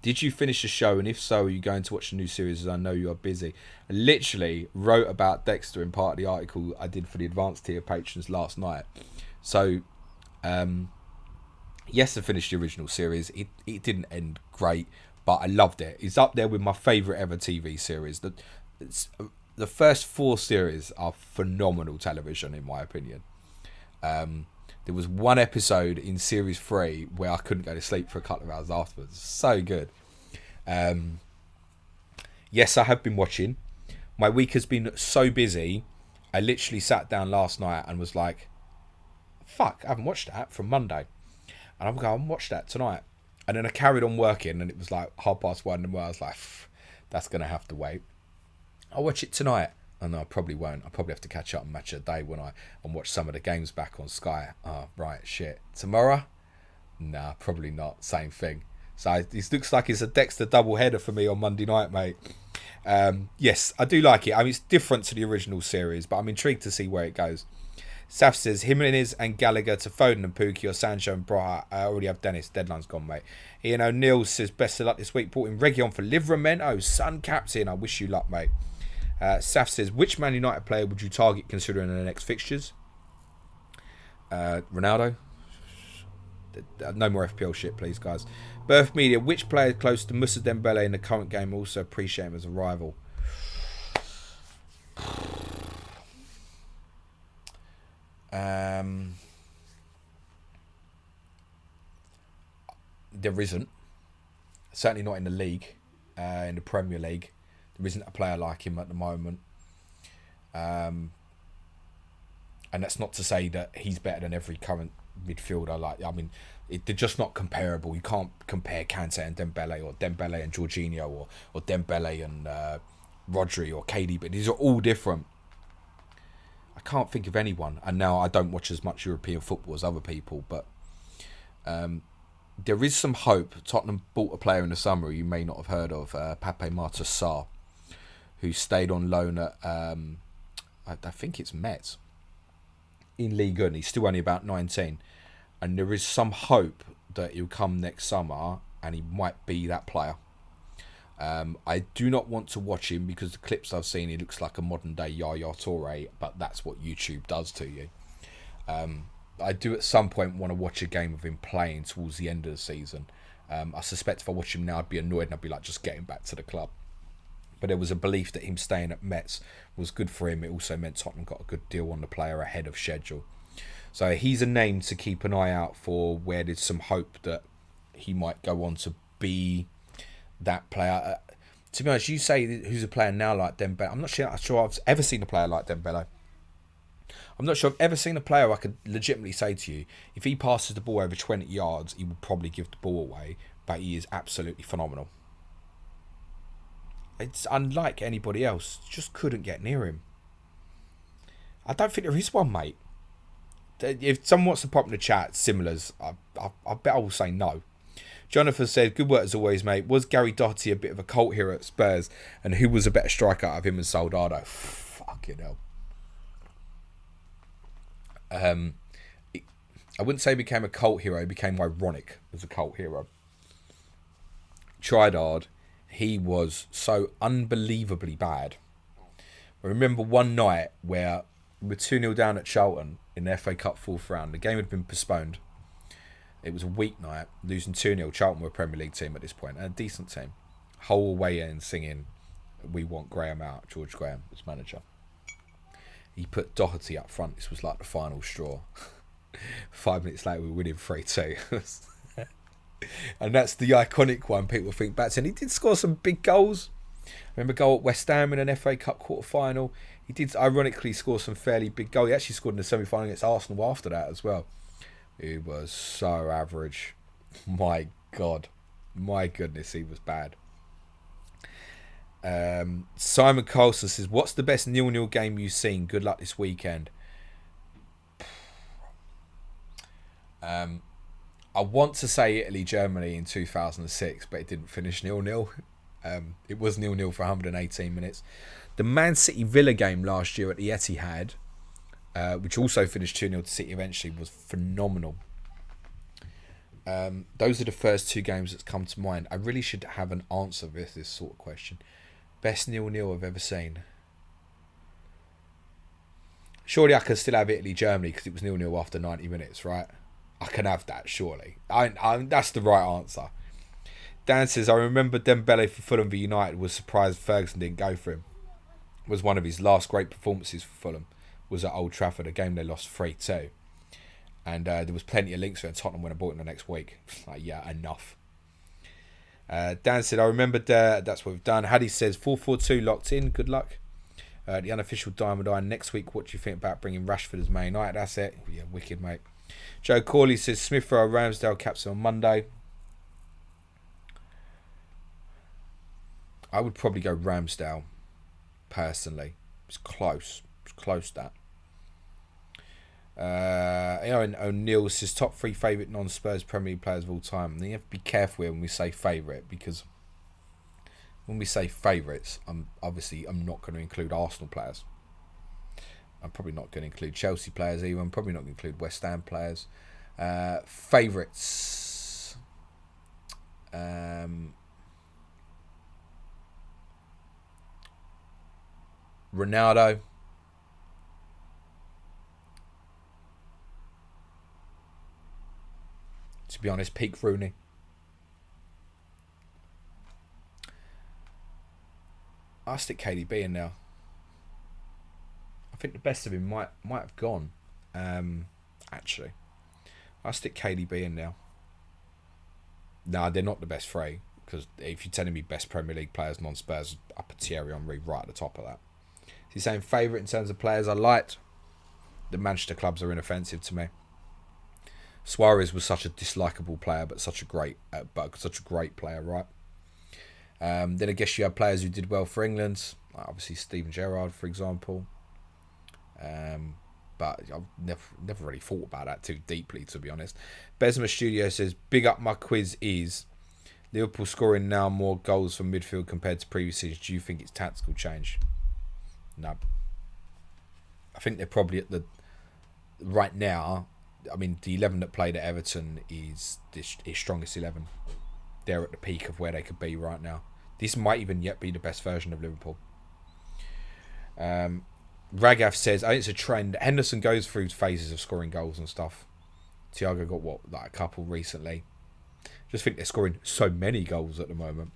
Did you finish the show? And if so, are you going to watch the new series as I know you are busy? I literally wrote about Dexter in part of the article I did for the advanced tier patrons last night. So, yes, I finished the original series. It didn't end great, but I loved it. It's up there with my favourite ever TV series. The first 4 series are phenomenal television, in my opinion. There was one episode in series 3 where I couldn't go to sleep for a couple of hours afterwards. So good. Yes, I have been watching. My week has been so busy. I literally sat down last night and was like, fuck, I haven't watched that from Monday. And I'm going to watch that tonight. And then I carried on working and it was like 1:30 and I was like, that's going to have to wait. I'll watch it tonight. And I probably won't. I'll probably have to catch up on Match of the Day and watch some of the games back on Sky. Oh, right, shit. Tomorrow? Nah, probably not. Same thing. So this looks like it's a Dexter double header for me on Monday night, mate. Yes, I do like it. I mean, it's different to the original series, but I'm intrigued to see where it goes. Saf says, Jimenez and Gallagher to Foden and Pukki or Sancho and Braha. I already have Dennis. Deadline's gone, mate. Ian O'Neill says, best of luck this week. Brought in Reggie on for Livramento. Sun captain. I wish you luck, mate. Saf says, which Man United player would you target considering the next fixtures? Ronaldo. No more FPL shit, please, guys. Birth Media, which player close to Moussa Dembele in the current game also appreciate him as a rival? There isn't. Certainly not in the league, in the Premier League. There isn't a player like him at the moment. And that's not to say that he's better than every current midfielder. They're just not comparable. You can't compare Conte and Dembele or Dembele and Jorginho or Dembele and Rodri or KD, but these are all different. I can't think of anyone. And now I don't watch as much European football as other people, but there is some hope. Tottenham bought a player in the summer you may not have heard of, Pape Matar Sarr, who stayed on loan at, I think it's Metz, in Ligue 1. He's still only about 19. And there is some hope that he'll come next summer and he might be that player. I do not want to watch him because the clips I've seen, he looks like a modern day Yaya Toure, but that's what YouTube does to you. I do at some point want to watch a game of him playing towards the end of the season. I suspect if I watch him now, I'd be annoyed and I'd be like, just get him back to the club. But there was a belief that him staying at Metz was good for him. It also meant Tottenham got a good deal on the player ahead of schedule. So he's a name to keep an eye out for, where there's some hope that he might go on to be that player. To be honest, you say who's a player now like Dembele. I'm not sure I've ever seen a player like Dembele. I'm not sure I've ever seen a player I could legitimately say to you, if he passes the ball over 20 yards, he will probably give the ball away, but he is absolutely phenomenal. It's unlike anybody else. Just couldn't get near him. I don't think there is one, mate. If someone wants to pop in the chat, similars, I bet I will say no. Jonathan said, good work as always, mate. Was Gary Doherty a bit of a cult hero at Spurs? And who was a better striker out of him and Soldado? Fucking hell. I wouldn't say he became a cult hero. He became ironic as a cult hero. Tried hard. He was so unbelievably bad. I remember one night where we were 2-0 down at Charlton in the FA Cup 4th round. The game had been postponed. It was a weeknight, losing 2-0. Charlton were a Premier League team at this point, and a decent team. Whole way in singing, "We want Graham out." George Graham was manager. He put Doherty up front. This was like the final straw. 5 minutes later, we were winning 3-2. And that's the iconic one people think back to. And he did score some big goals. I remember a goal at West Ham in an FA Cup quarter-final. He did ironically score some fairly big goals. He actually scored in the semi-final against Arsenal after that as well. He was so average. My God. My goodness, he was bad. Simon Carlson says, what's the best 0-0 game you've seen? Good luck this weekend. I want to say Italy-Germany in 2006, but it didn't finish 0-0. It was 0-0 for 118 minutes. The Man City-Villa game last year at the Etihad, which also finished 2-0 to City eventually, was phenomenal. Those are the first two games that's come to mind. I really should have an answer for this sort of question. Best 0-0 I've ever seen. Surely I can still have Italy-Germany because it was 0-0 after 90 minutes, right? I can have that, surely. That's the right answer. Dan says, I remember Dembele for Fulham v United was surprised Ferguson didn't go for him. It was one of his last great performances for Fulham. Was at Old Trafford, a game they lost 3-2. And there was plenty of links for it, and Tottenham when I bought him the next week. Like, yeah, enough. Dan said, I remembered that's what we've done. Haddy says, 4-4-2 locked in. Good luck. The unofficial Diamond Eye next week. What do you think about bringing Rashford as Man United asset? Yeah, wicked, mate. Joe Corley says, Smith Rowe Ramsdale captain on Monday. I would probably go Ramsdale, personally. It's close. It's close, that. Aaron O'Neill says, top 3 favourite non-Spurs Premier League players of all time. And you have to be careful when we say favourite, because when we say favourites, I'm not going to include Arsenal players. I'm probably not going to include Chelsea players either. I'm probably not going to include West Ham players. Favourites. Ronaldo. To be honest, peak Rooney. I'll stick KDB in now. I think the best of him might have gone. Actually, I'll stick KDB in now. No, they're not the best 3, because if you're telling me best Premier League players, non-Spurs, I put Thierry Henry right at the top of that. So you're saying favourite in terms of players I liked? The Manchester clubs are inoffensive to me. Suarez was such a dislikable player, but such a great player, right? Then I guess you have players who did well for England, like obviously Steven Gerrard, for example. But I've never really thought about that too deeply, to be honest. Besma Studio says, big up my quiz is Liverpool scoring now more goals from midfield compared to previous seasons. Do you think it's tactical change? No. I think they're probably at the right now. I mean, the 11 that played at Everton is his strongest 11. They're at the peak of where they could be right now. This might even yet be the best version of Liverpool. Ragav says, I think it's a trend. Henderson goes through phases of scoring goals and stuff. Thiago got a couple recently. Just think they're scoring so many goals at the moment.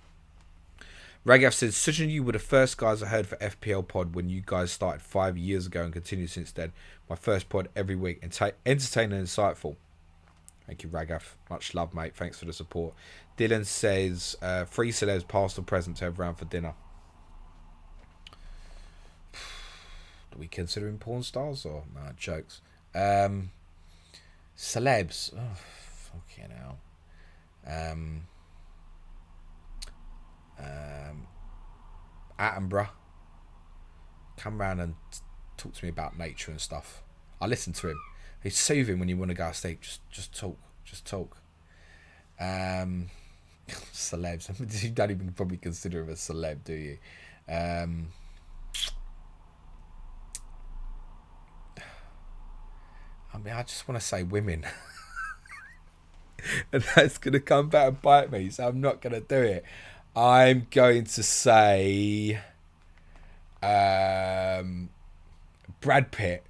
Ragav says, such and you were the first guys I heard for FPL pod when you guys started 5 years ago and continued since then. My first pod every week. Entertaining and insightful. Thank you, Ragath. Much love, mate. Thanks for the support. Dylan says, 3 celebs, past or present, to have round for dinner. Are we considering porn stars or no? Jokes. Celebs. Oh, fucking hell. Attenborough. Come round and talk to me about nature and stuff. I listen to him. He's soothing when you want to go to sleep. Just talk. Celebs. You don't even probably consider him a celeb, do you? I just want to say women. And that's going to come back and bite me, so I'm not going to do it. I'm going to say Brad Pitt.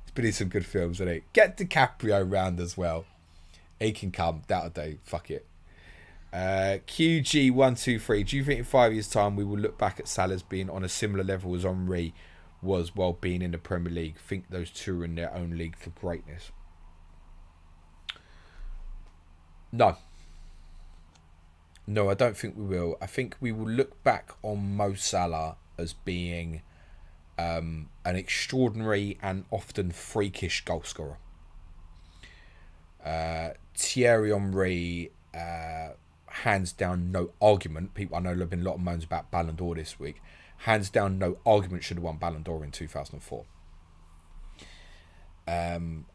He's been in some good films, hasn't he? Get DiCaprio round as well. He can come. That'll do. Fuck it. QG123. Do you think in 5 years' time we will look back at Salah's being on a similar level as Henry was while being in the Premier League? Think those two are in their own league for greatness? No, I don't think we will. I think we will look back on Mo Salah as being an extraordinary and often freakish goal scorer. Thierry Henry, hands down, no argument. I know there have been a lot of moans about Ballon d'Or this week. Hands down, no argument, should have won Ballon d'Or in 2004. And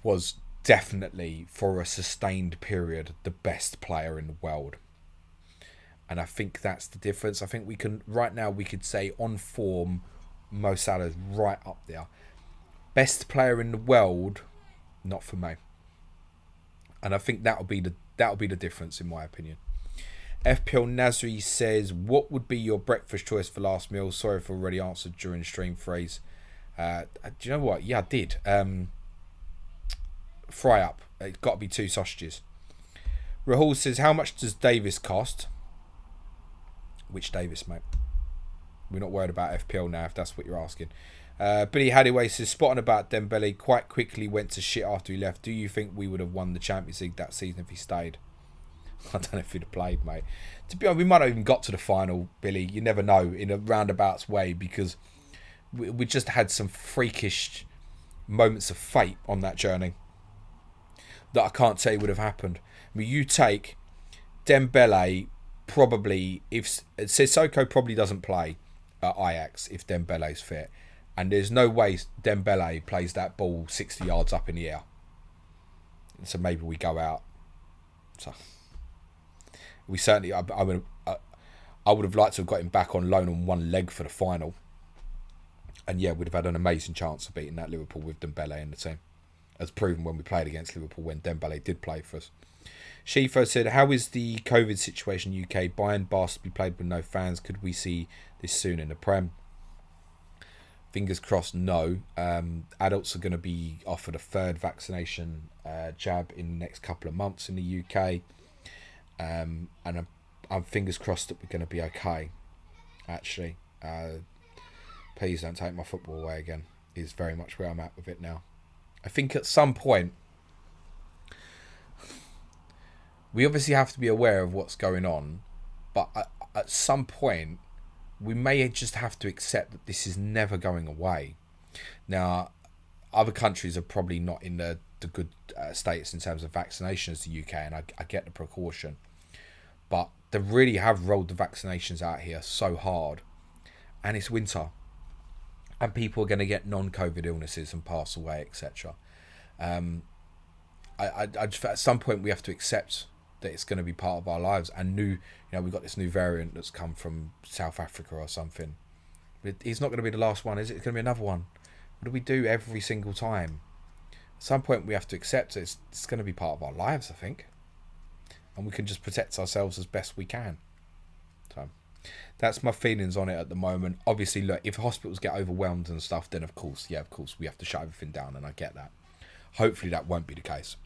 was definitely, for a sustained period, the best player in the world. And I think that's the difference. I think we could say on form, Mo Salah's right up there. Best player in the world, not for me. And I think that'll be the difference, in my opinion. FPL Nasri says, what would be your breakfast choice for last meal? Sorry if I already answered during stream phrase. Do you know what? Yeah, I did. Fry up. It's got to be 2 sausages. Rahul says, how much does Davis cost? Which Davis, mate? We're not worried about FPL now, if that's what you're asking. Billy Hadaway says, spot on about Dembele, quite quickly went to shit after he left. Do you think we would have won the Champions League that season if he stayed? I don't know if he'd have played, mate. To be honest, we might have even got to the final, Billy. You never know, in a roundabouts way, because we just had some freakish moments of fate on that journey that I can't say would have happened. I mean, you take Dembele, probably, if Sissoko probably doesn't play at Ajax if Dembele's fit, and there's no way Dembele plays that ball 60 yards up in the air. So maybe we go out. So we certainly, I would have liked to have got him back on loan on one leg for the final. And yeah, we'd have had an amazing chance of beating that Liverpool with Dembele in the team, as proven when we played against Liverpool when Dembele did play for us. Shifo said, how is the COVID situation in UK? Bayern Barca to be played with no fans. Could we see this soon in the Prem? Fingers crossed, no. Adults are going to be offered a 3rd vaccination jab in the next couple of months in the UK. And I'm fingers crossed that we're going to be okay, actually. Please don't take my football away again, is very much where I'm at with it now. I think at some point, we obviously have to be aware of what's going on, but at some point, we may just have to accept that this is never going away. Now, other countries are probably not in the good status in terms of vaccination as the UK, and I get the precaution. But they really have rolled the vaccinations out here so hard, and it's winter, and people are going to get non-COVID illnesses and pass away, etc. At some point, we have to accept that it's going to be part of our lives. And we've got this new variant that's come from South Africa or something. It's not going to be the last one, is it? It's going to be another one. What do we do every single time? At some point, we have to accept it's going to be part of our lives, I think. And we can just protect ourselves as best we can. So that's my feelings on it at the moment. Obviously, look, if hospitals get overwhelmed and stuff, then of course, we have to shut everything down, and I get that. Hopefully that won't be the case.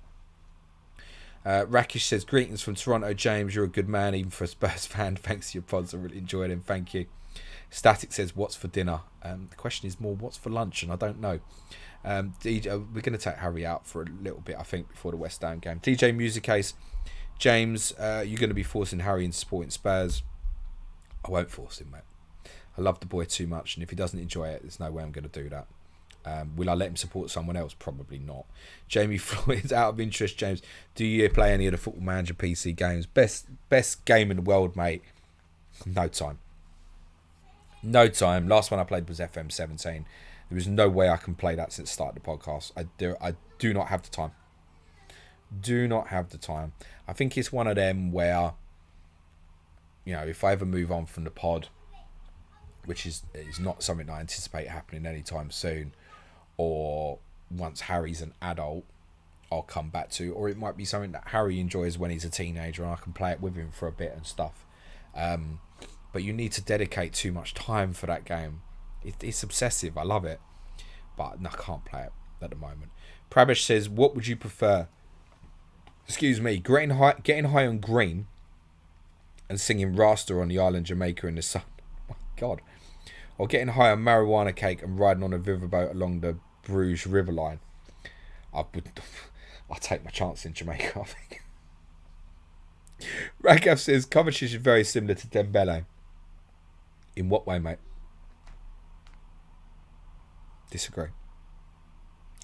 Rakish says, greetings from Toronto, James. You're a good man, even for a Spurs fan. Thanks to your pods. I really enjoyed him. Thank you. Static says, what's for dinner? The question is more, what's for lunch? And I don't know. DJ, we're going to take Harry out for a little bit, I think, before the West Ham game. TJ Music Case, James, you're going to be forcing Harry into supporting Spurs. I won't force him, mate. I love the boy too much, and if he doesn't enjoy it, there's no way I'm going to do that. Will I let him support someone else? Probably not. Jamie Floyd, out of interest, James, do you play any of the Football Manager PC games? Best game in the world, mate. No time. No time. Last one I played was FM17. There was no way I can play that since the start of the podcast. I do not have the time. Do not have the time. I think it's one of them where, you know, if I ever move on from the pod, which is not something I anticipate happening anytime soon, or once Harry's an adult, I'll come back to, or it might be something that Harry enjoys when he's a teenager and I can play it with him for a bit and stuff. But you need to dedicate too much time for that game. It's obsessive. I love it, but no, I can't play it at the moment. Prabesh says, what would you prefer? Excuse me, getting high on green and singing Rasta on the island Jamaica in the sun. Oh my God. Or getting high on marijuana cake and riding on a riverboat along the Bruges River line. I'll take my chance in Jamaica, I think. Ragav says, Kovacic is very similar to Dembele. In what way, mate? Disagree.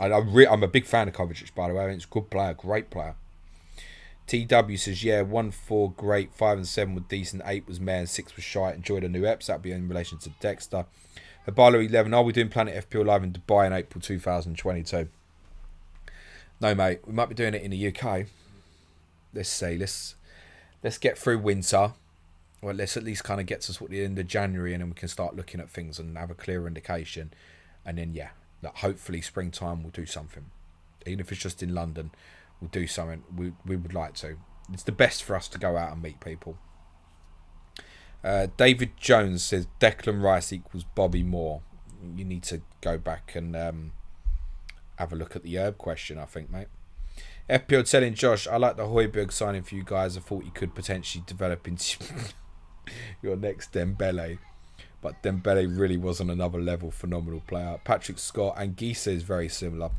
I'm a big fan of Kovacic, by the way. I think he's a good player, great player. TW says, yeah, 1-4 great, 5 and 7 were decent, 8 was meh, and 6 was shite. Enjoy the new eps. That'll be in relation to Dexter. Habalo 11, are we doing Planet FPL live in Dubai in April 2022? No, mate. We might be doing it in the UK. Let's see. Let's get through winter. Well, let's at least kind of get to the end of January, and then we can start looking at things and have a clear indication. And then, yeah, hopefully springtime we'll do something. Even if it's just in London, we'll do something. We would like to. It's the best for us to go out and meet people. David Jones says Declan Rice equals Bobby Moore. You need to go back and have a look at the herb question, I think, mate. FPL telling Josh, I like the Højbjerg signing for you guys. I thought you could potentially develop into your next Dembele. But Dembele really was on another level. Phenomenal player. Patrick Scott and Gisa is very similar.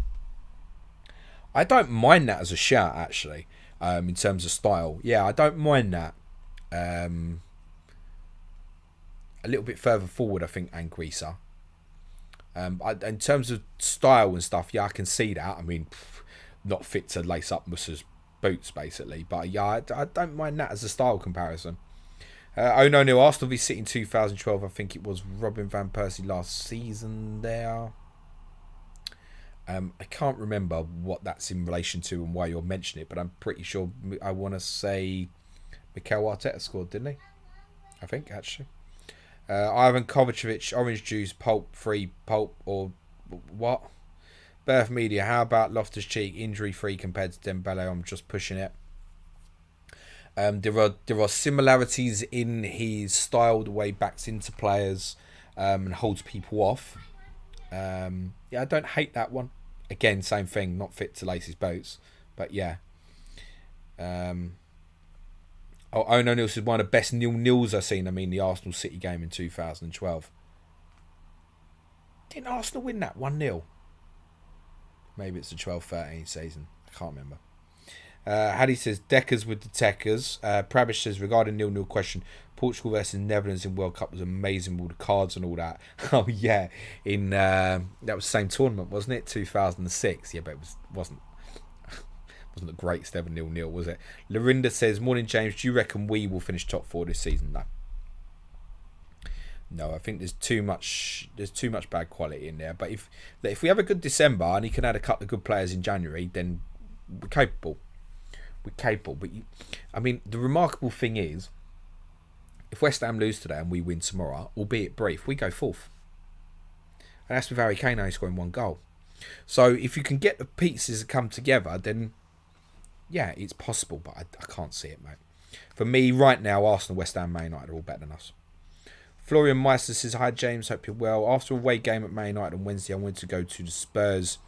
I don't mind that as a shout, actually, in terms of style. Yeah, I don't mind that. A little bit further forward, I think, Anguissa. In terms of style and stuff, yeah, I can see that. I mean, not fit to lace up Musa's boots, basically. But yeah, I don't mind that as a style comparison. Oh no, Arsenal v City in 2012. I think it was Robin van Persie last season there. I can't remember what that's in relation to and why you're mentioning it, but I'm pretty sure I want to say Mikel Arteta scored, didn't he? I think, actually. Ivan Kovacevic, orange juice, pulp, free, pulp, or what? Birth Media, how about Loftus-Cheek, injury-free compared to Dembele? I'm just pushing it. There are similarities in his style, the way he backs into players and holds people off. Yeah, I don't hate that one. Again, same thing, not fit to lace his boots. But yeah. Oh no, Neil said one of the best 0-0s I've seen. I mean, the Arsenal City game in 2012. Didn't Arsenal win that 1-0? Maybe it's the 12-13 season. I can't remember. Haddy says, Deckers with the Techers. Prabish says, regarding 0-0 question, Portugal versus Netherlands in World Cup was amazing with all the cards and all that. Oh, yeah. That was the same tournament, wasn't it? 2006. Yeah, but it wasn't the greatest ever 0-0, was it? Lorinda says, morning, James. Do you reckon we will finish top 4 this season? No, I think there's too much bad quality in there. But if we have a good December and he can add a couple of good players in January, then we're capable. But I mean, the remarkable thing is, if West Ham lose today and we win tomorrow, albeit brief, we go fourth. And that's with Harry Kane only scoring 1 goal. So if you can get the pieces to come together, then yeah, it's possible. But I can't see it, mate. For me, right now, Arsenal, West Ham, Man United are all better than us. Florian Meister says, hi James, hope you're well. After a away game at Man United on Wednesday, I wanted to go to the Spurs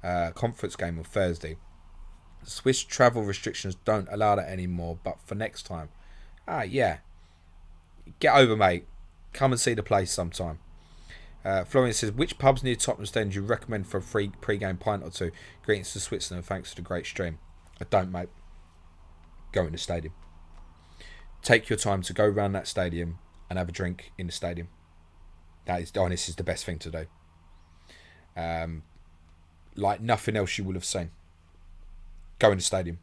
conference game on Thursday. Swiss travel restrictions don't allow that anymore, but for next time. Yeah. Get over, mate. Come and see the place sometime. Florian says, which pubs near Tottenham Stadium do you recommend for a free pre-game pint or two? Greetings to Switzerland. Thanks for the great stream. I don't, mate. Go in the stadium. Take your time to go around that stadium and have a drink in the stadium. That is, honest, is the best thing to do. Like nothing else you will have seen. Go in the stadium.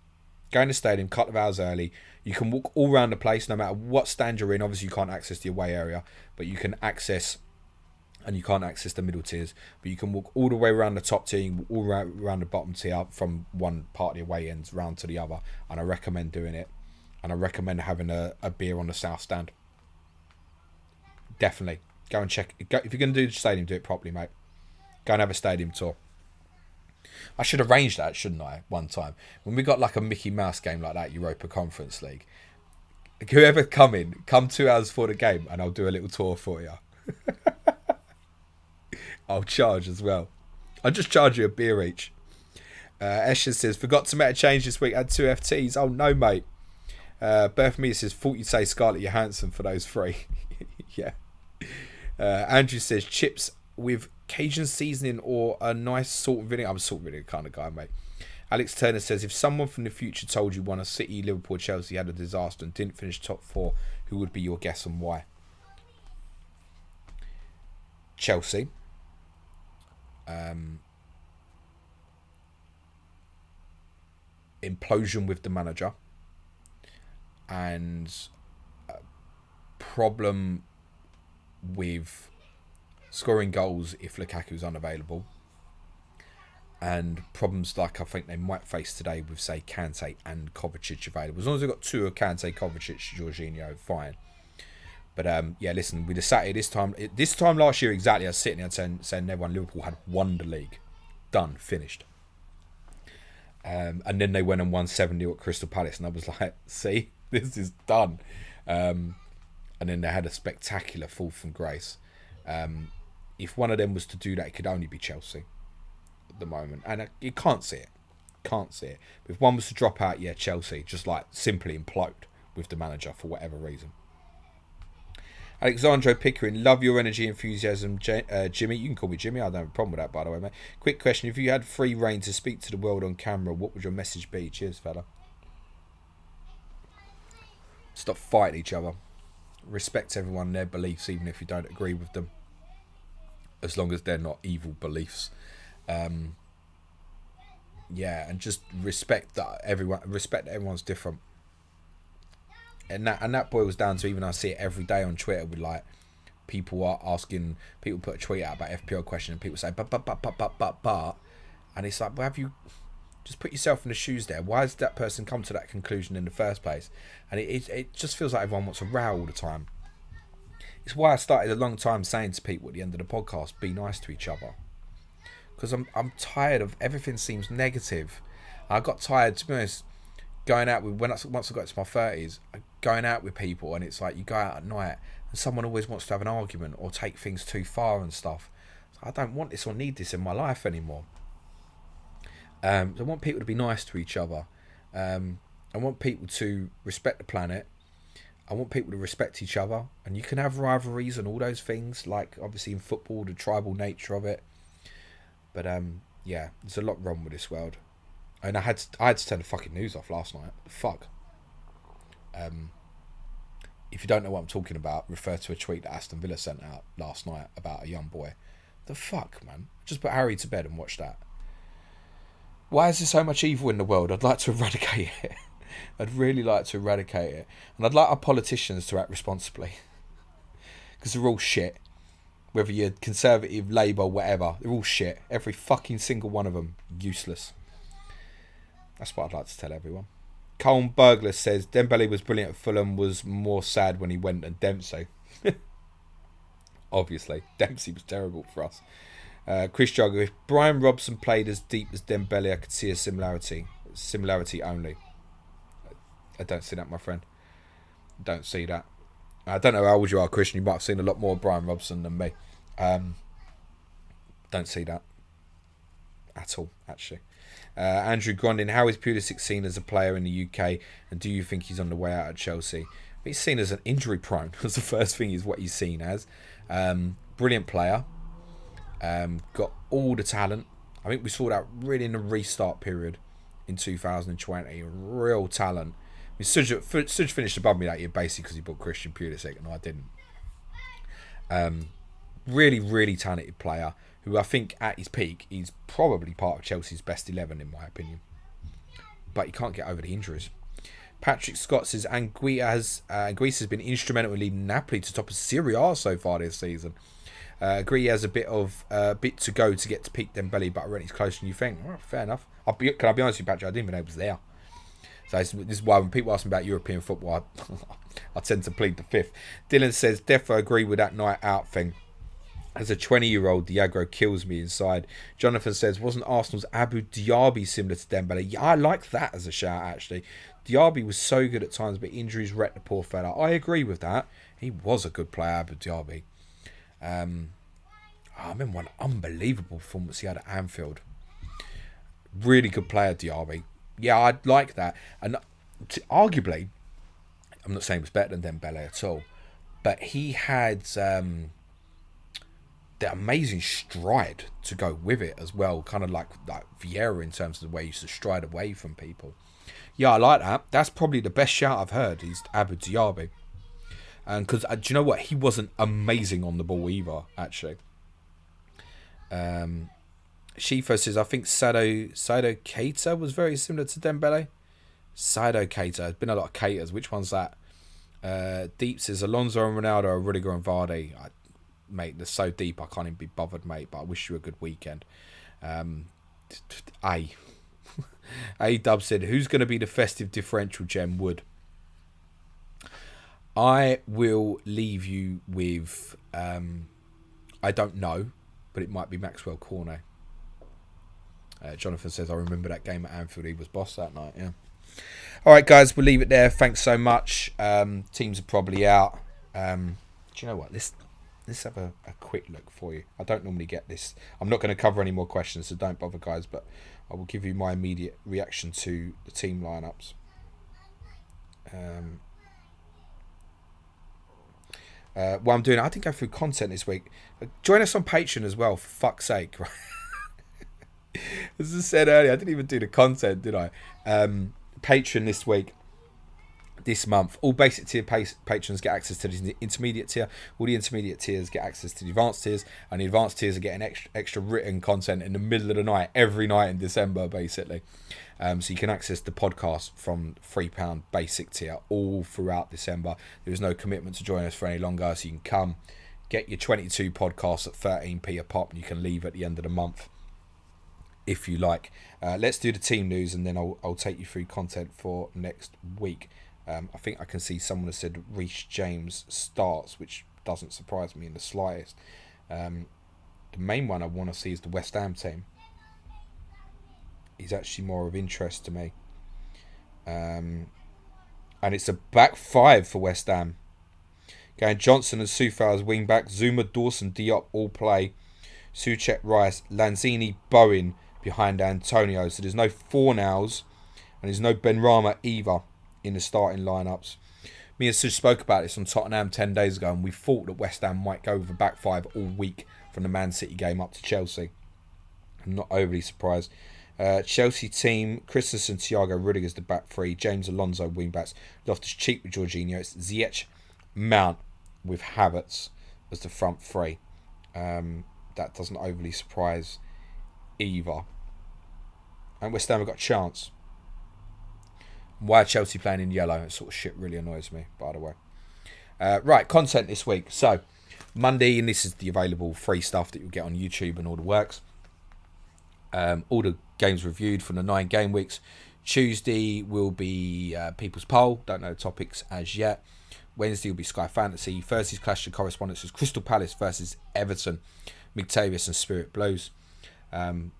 Go in the stadium, couple of hours early. You can walk all around the place, no matter what stand you're in. Obviously, you can't access the away area, but you can access, and you can't access the middle tiers, but you can walk all the way around the top tier, all around the bottom tier, from one part of the away ends round to the other. And I recommend doing it. And I recommend having a beer on the south stand. Definitely. Go and check. If you're going to do the stadium, do it properly, mate. Go and have a stadium tour. I should arrange that, shouldn't I, one time? When we got like a Mickey Mouse game like that, Europa Conference League. Whoever come 2 hours before the game and I'll do a little tour for you. I'll charge as well. I'll just charge you a beer each. Escher says, forgot to make a change this week. Had 2 FTs. Oh, no, mate. Beth Me says, thought you'd say Scarlett Johansson for those 3. Yeah. Andrew says, chips with Cajun seasoning or a nice salt and vinegar. I'm a salt and vinegar kind of guy, mate. Alex Turner says, if someone from the future told you one of City, Liverpool, Chelsea had a disaster and didn't finish top 4, who would be your guess and why? Chelsea. Implosion with the manager. And problem with scoring goals if Lukaku's unavailable, and problems like I think they might face today with, say, Conte and Kovacic available. As long as they've got 2 of Conte, Kovacic, Jorginho, fine. But yeah, listen, we decided this time last year exactly, I was sitting there saying everyone Liverpool had won the league, done, finished. And then they went and won 7-0 at Crystal Palace, and I was like, see, this is done. And then they had a spectacular fall from grace. If one of them was to do that, it could only be Chelsea at the moment. And you can't see it. Can't see it. But if one was to drop out, yeah, Chelsea, just like simply implode with the manager for whatever reason. Alexandro Pickering, love your energy, enthusiasm, Jimmy. You can call me Jimmy. I don't have a problem with that, by the way, mate. Quick question. If you had free reign to speak to the world on camera, what would your message be? Cheers, fella. Stop fighting each other. Respect everyone and their beliefs, even if you don't agree with them. As long as they're not evil beliefs. Yeah, and just respect that everyone's different. And that boils down to, even I see it every day on Twitter with like people are asking, people put a tweet out about FPL question and people say but, and it's like, well, have you just put yourself in the shoes there? Why has that person come to that conclusion in the first place? And it just feels like everyone wants a row all the time. It's why I started a long time saying to people at the end of the podcast, be nice to each other, because I'm tired of everything seems negative. I got tired, to be honest, going out with once I got to my 30s, going out with people, and it's like you go out at night and someone always wants to have an argument or take things too far and stuff. So I don't want this or need this in my life anymore. I want people to be nice to each other. I want people to respect the planet. I want people to respect each other, and you can have rivalries and all those things, like obviously in football, the tribal nature of it. But yeah, there's a lot wrong with this world. And I had to turn the fucking news off last night. Fuck. If you don't know what I'm talking about, refer to a tweet that Aston Villa sent out last night about a young boy. The fuck, man? Just put Harry to bed and watch that. Why is there so much evil in the world? I'd like to eradicate it. I'd really like to eradicate it. And I'd like our politicians to act responsibly. Because they're all shit. Whether you're Conservative, Labour, whatever. They're all shit. Every fucking single one of them. Useless. That's what I'd like to tell everyone. Colm Burglar says, Dembele was brilliant at Fulham, was more sad when he went than Dempsey. Obviously. Dempsey was terrible for us. Chris Jogger, if Brian Robson played as deep as Dembele, I could see a similarity. Similarity only. I don't see that, my friend. Don't see that. I don't know how old you are, Christian. You might have seen a lot more of Brian Robson than me. Don't see that. At all, actually. Andrew Grondin, how is Pulisic seen as a player in the UK, and do you think he's on the way out at Chelsea? He's seen as an injury prone. That's the first thing is what he's seen as. Brilliant player. Got all the talent. I think we saw that really in the restart period in 2020. Real talent. I mean, Suj finished above me that year basically because he bought Christian Pulisic and I didn't. Really, really talented player who I think at his peak, he's probably part of Chelsea's best 11 in my opinion. But he can't get over the injuries. Patrick Scott says Anguissa has been instrumental in leading Napoli to top of Serie A so far this season. Agree he has a bit to go to get to peak Dembele, but I reckon he's closer than you think. Well, fair enough. Can I be honest with you, Patrick? I didn't even know he was there. So this is why when people ask me about European football, I tend to plead the fifth. Dylan says, defo agree with that night out thing. As a 20-year-old, Diagro kills me inside. Jonathan says, wasn't Arsenal's Abu Diaby similar to Dembele? Yeah, I like that as a shout, actually. Diaby was so good at times, but injuries wrecked the poor fella. I agree with that. He was a good player, Abu Diaby. I remember one unbelievable performance he had at Anfield. Really good player, Diaby. Yeah, I'd like that. And arguably, I'm not saying it was better than Dembele at all, but he had the amazing stride to go with it as well, kind of like Vieira in terms of the way he used to stride away from people. Yeah, I like that. That's probably the best shout I've heard is Abu Diaby. And because, do you know what? He wasn't amazing on the ball either, actually. Shifa says, I think Sado Keita was very similar to Dembele. Sado Keita. There's been a lot of Keitas. Which one's that? Deep says, Alonso and Ronaldo are Rudiger and Vardy. Mate, they're so deep I can't even be bothered, mate. But I wish you a good weekend. A-Dub said, who's going to be the festive differential gem? Wood. I will leave you with, I don't know, but it might be Maxwell Cornet. Jonathan says, I remember that game at Anfield. He was boss that night, yeah. All right, guys, we'll leave it there. Thanks so much. Teams are probably out. Do you know what? Let's have a quick look for you. I don't normally get this. I'm not going to cover any more questions, so don't bother, guys, but I will give you my immediate reaction to the team lineups. What I'm doing, I didn't go through content this week. Join us on Patreon as well, for fuck's sake. As I said earlier, I didn't even do the content, did I? Patreon this week, this month. All basic tier patrons get access to the intermediate tier. All the intermediate tiers get access to the advanced tiers. And the advanced tiers are getting extra written content in the middle of the night, every night in December, basically. So you can access the podcast from £3 basic tier all throughout December. There is no commitment to join us for any longer, so you can come, get your 22 podcasts at 13p a pop, and you can leave at the end of the month if you like. Let's do the team news, and then I'll take you through content for next week. I think I can see someone has said Reece James starts, which doesn't surprise me in the slightest. The main one I want to see is the West Ham team. He's actually more of interest to me. And it's a back five for West Ham. Going Johnson and Soufal as wing back. Zuma, Dawson, Diop all play. Soucek, Rice, Lanzini, Bowen behind Antonio. So there's no Fornals and there's no Benrahma either in the starting lineups. Me and Suj spoke about this on Tottenham 10 days ago, and we thought that West Ham might go with a back five all week from the Man City game up to Chelsea. I'm not overly surprised. Chelsea team, Christensen, Thiago, Rudiger's the back three, James Alonso wing backs, Loftus-Cheek with Jorginho, it's Ziyech, Mount with Havertz as the front three. That doesn't overly surprise either. And West Ham have got a chance. Why are Chelsea playing in yellow? That sort of shit really annoys me, by the way. Right, content this week. So, Monday, and this is the available free stuff that you'll get on YouTube and all the works. All the games reviewed from the 9 game weeks. Tuesday will be People's Poll. Don't know the topics as yet. Wednesday will be Sky Fantasy. Thursday's Clash of Correspondences. Crystal Palace versus Everton. Migtavius and Spirit Blues.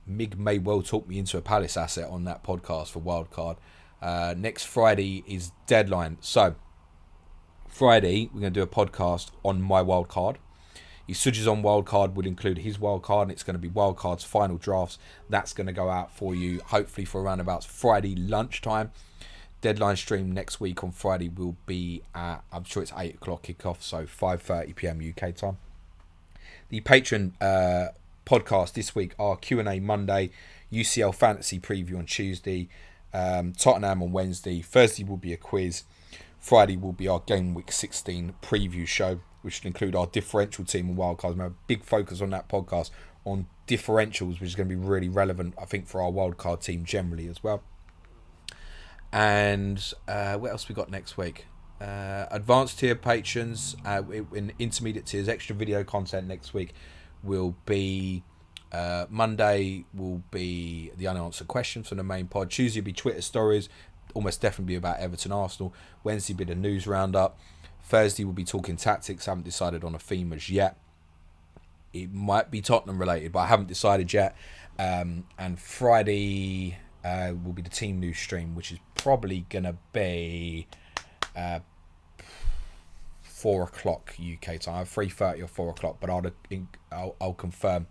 Mig may well talk me into a Palace asset on that podcast for Wildcard. Next Friday is Deadline. So, Friday, we're going to do a podcast on my wildcard. Suji's on wildcard will include his wildcard, and it's going to be wildcard's final drafts. That's going to go out for you, hopefully, for around about Friday lunchtime. Deadline stream next week on Friday will be at, I'm sure it's 8 o'clock kickoff, so 5:30 p.m. UK time. The Patreon podcast this week are Q&A Monday, UCL Fantasy Preview on Tuesday, Tottenham on Wednesday. Thursday will be a quiz. Friday will be our Gameweek 16 preview show, which will include our differential team and wildcards. We have a big focus on that podcast on differentials, which is going to be really relevant, I think, for our wildcard team generally as well. And what else we got next week? Advanced tier patrons, in intermediate tiers, extra video content next week will be Monday will be the unanswered questions from the main pod. Tuesday will be Twitter stories, almost definitely be about Everton Arsenal. Wednesday will be the news roundup. Thursday we'll be talking tactics. I haven't decided on a theme as yet. It might be Tottenham related, but I haven't decided yet. And Friday will be the team news stream, which is probably going to be 4 o'clock UK time, 3:30 or 4 o'clock, but I'll confirm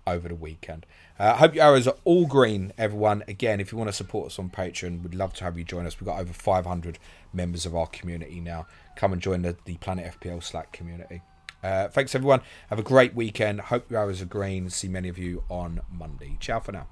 over the weekend. Hope your arrows are all green, everyone. Again, if you want to support us on Patreon, we'd love to have you join us. We've got over 500 members of our community now. Come and join the Planet FPL Slack community. Thanks, everyone. Have a great weekend. Hope your arrows are green. See many of you on Monday. Ciao for now.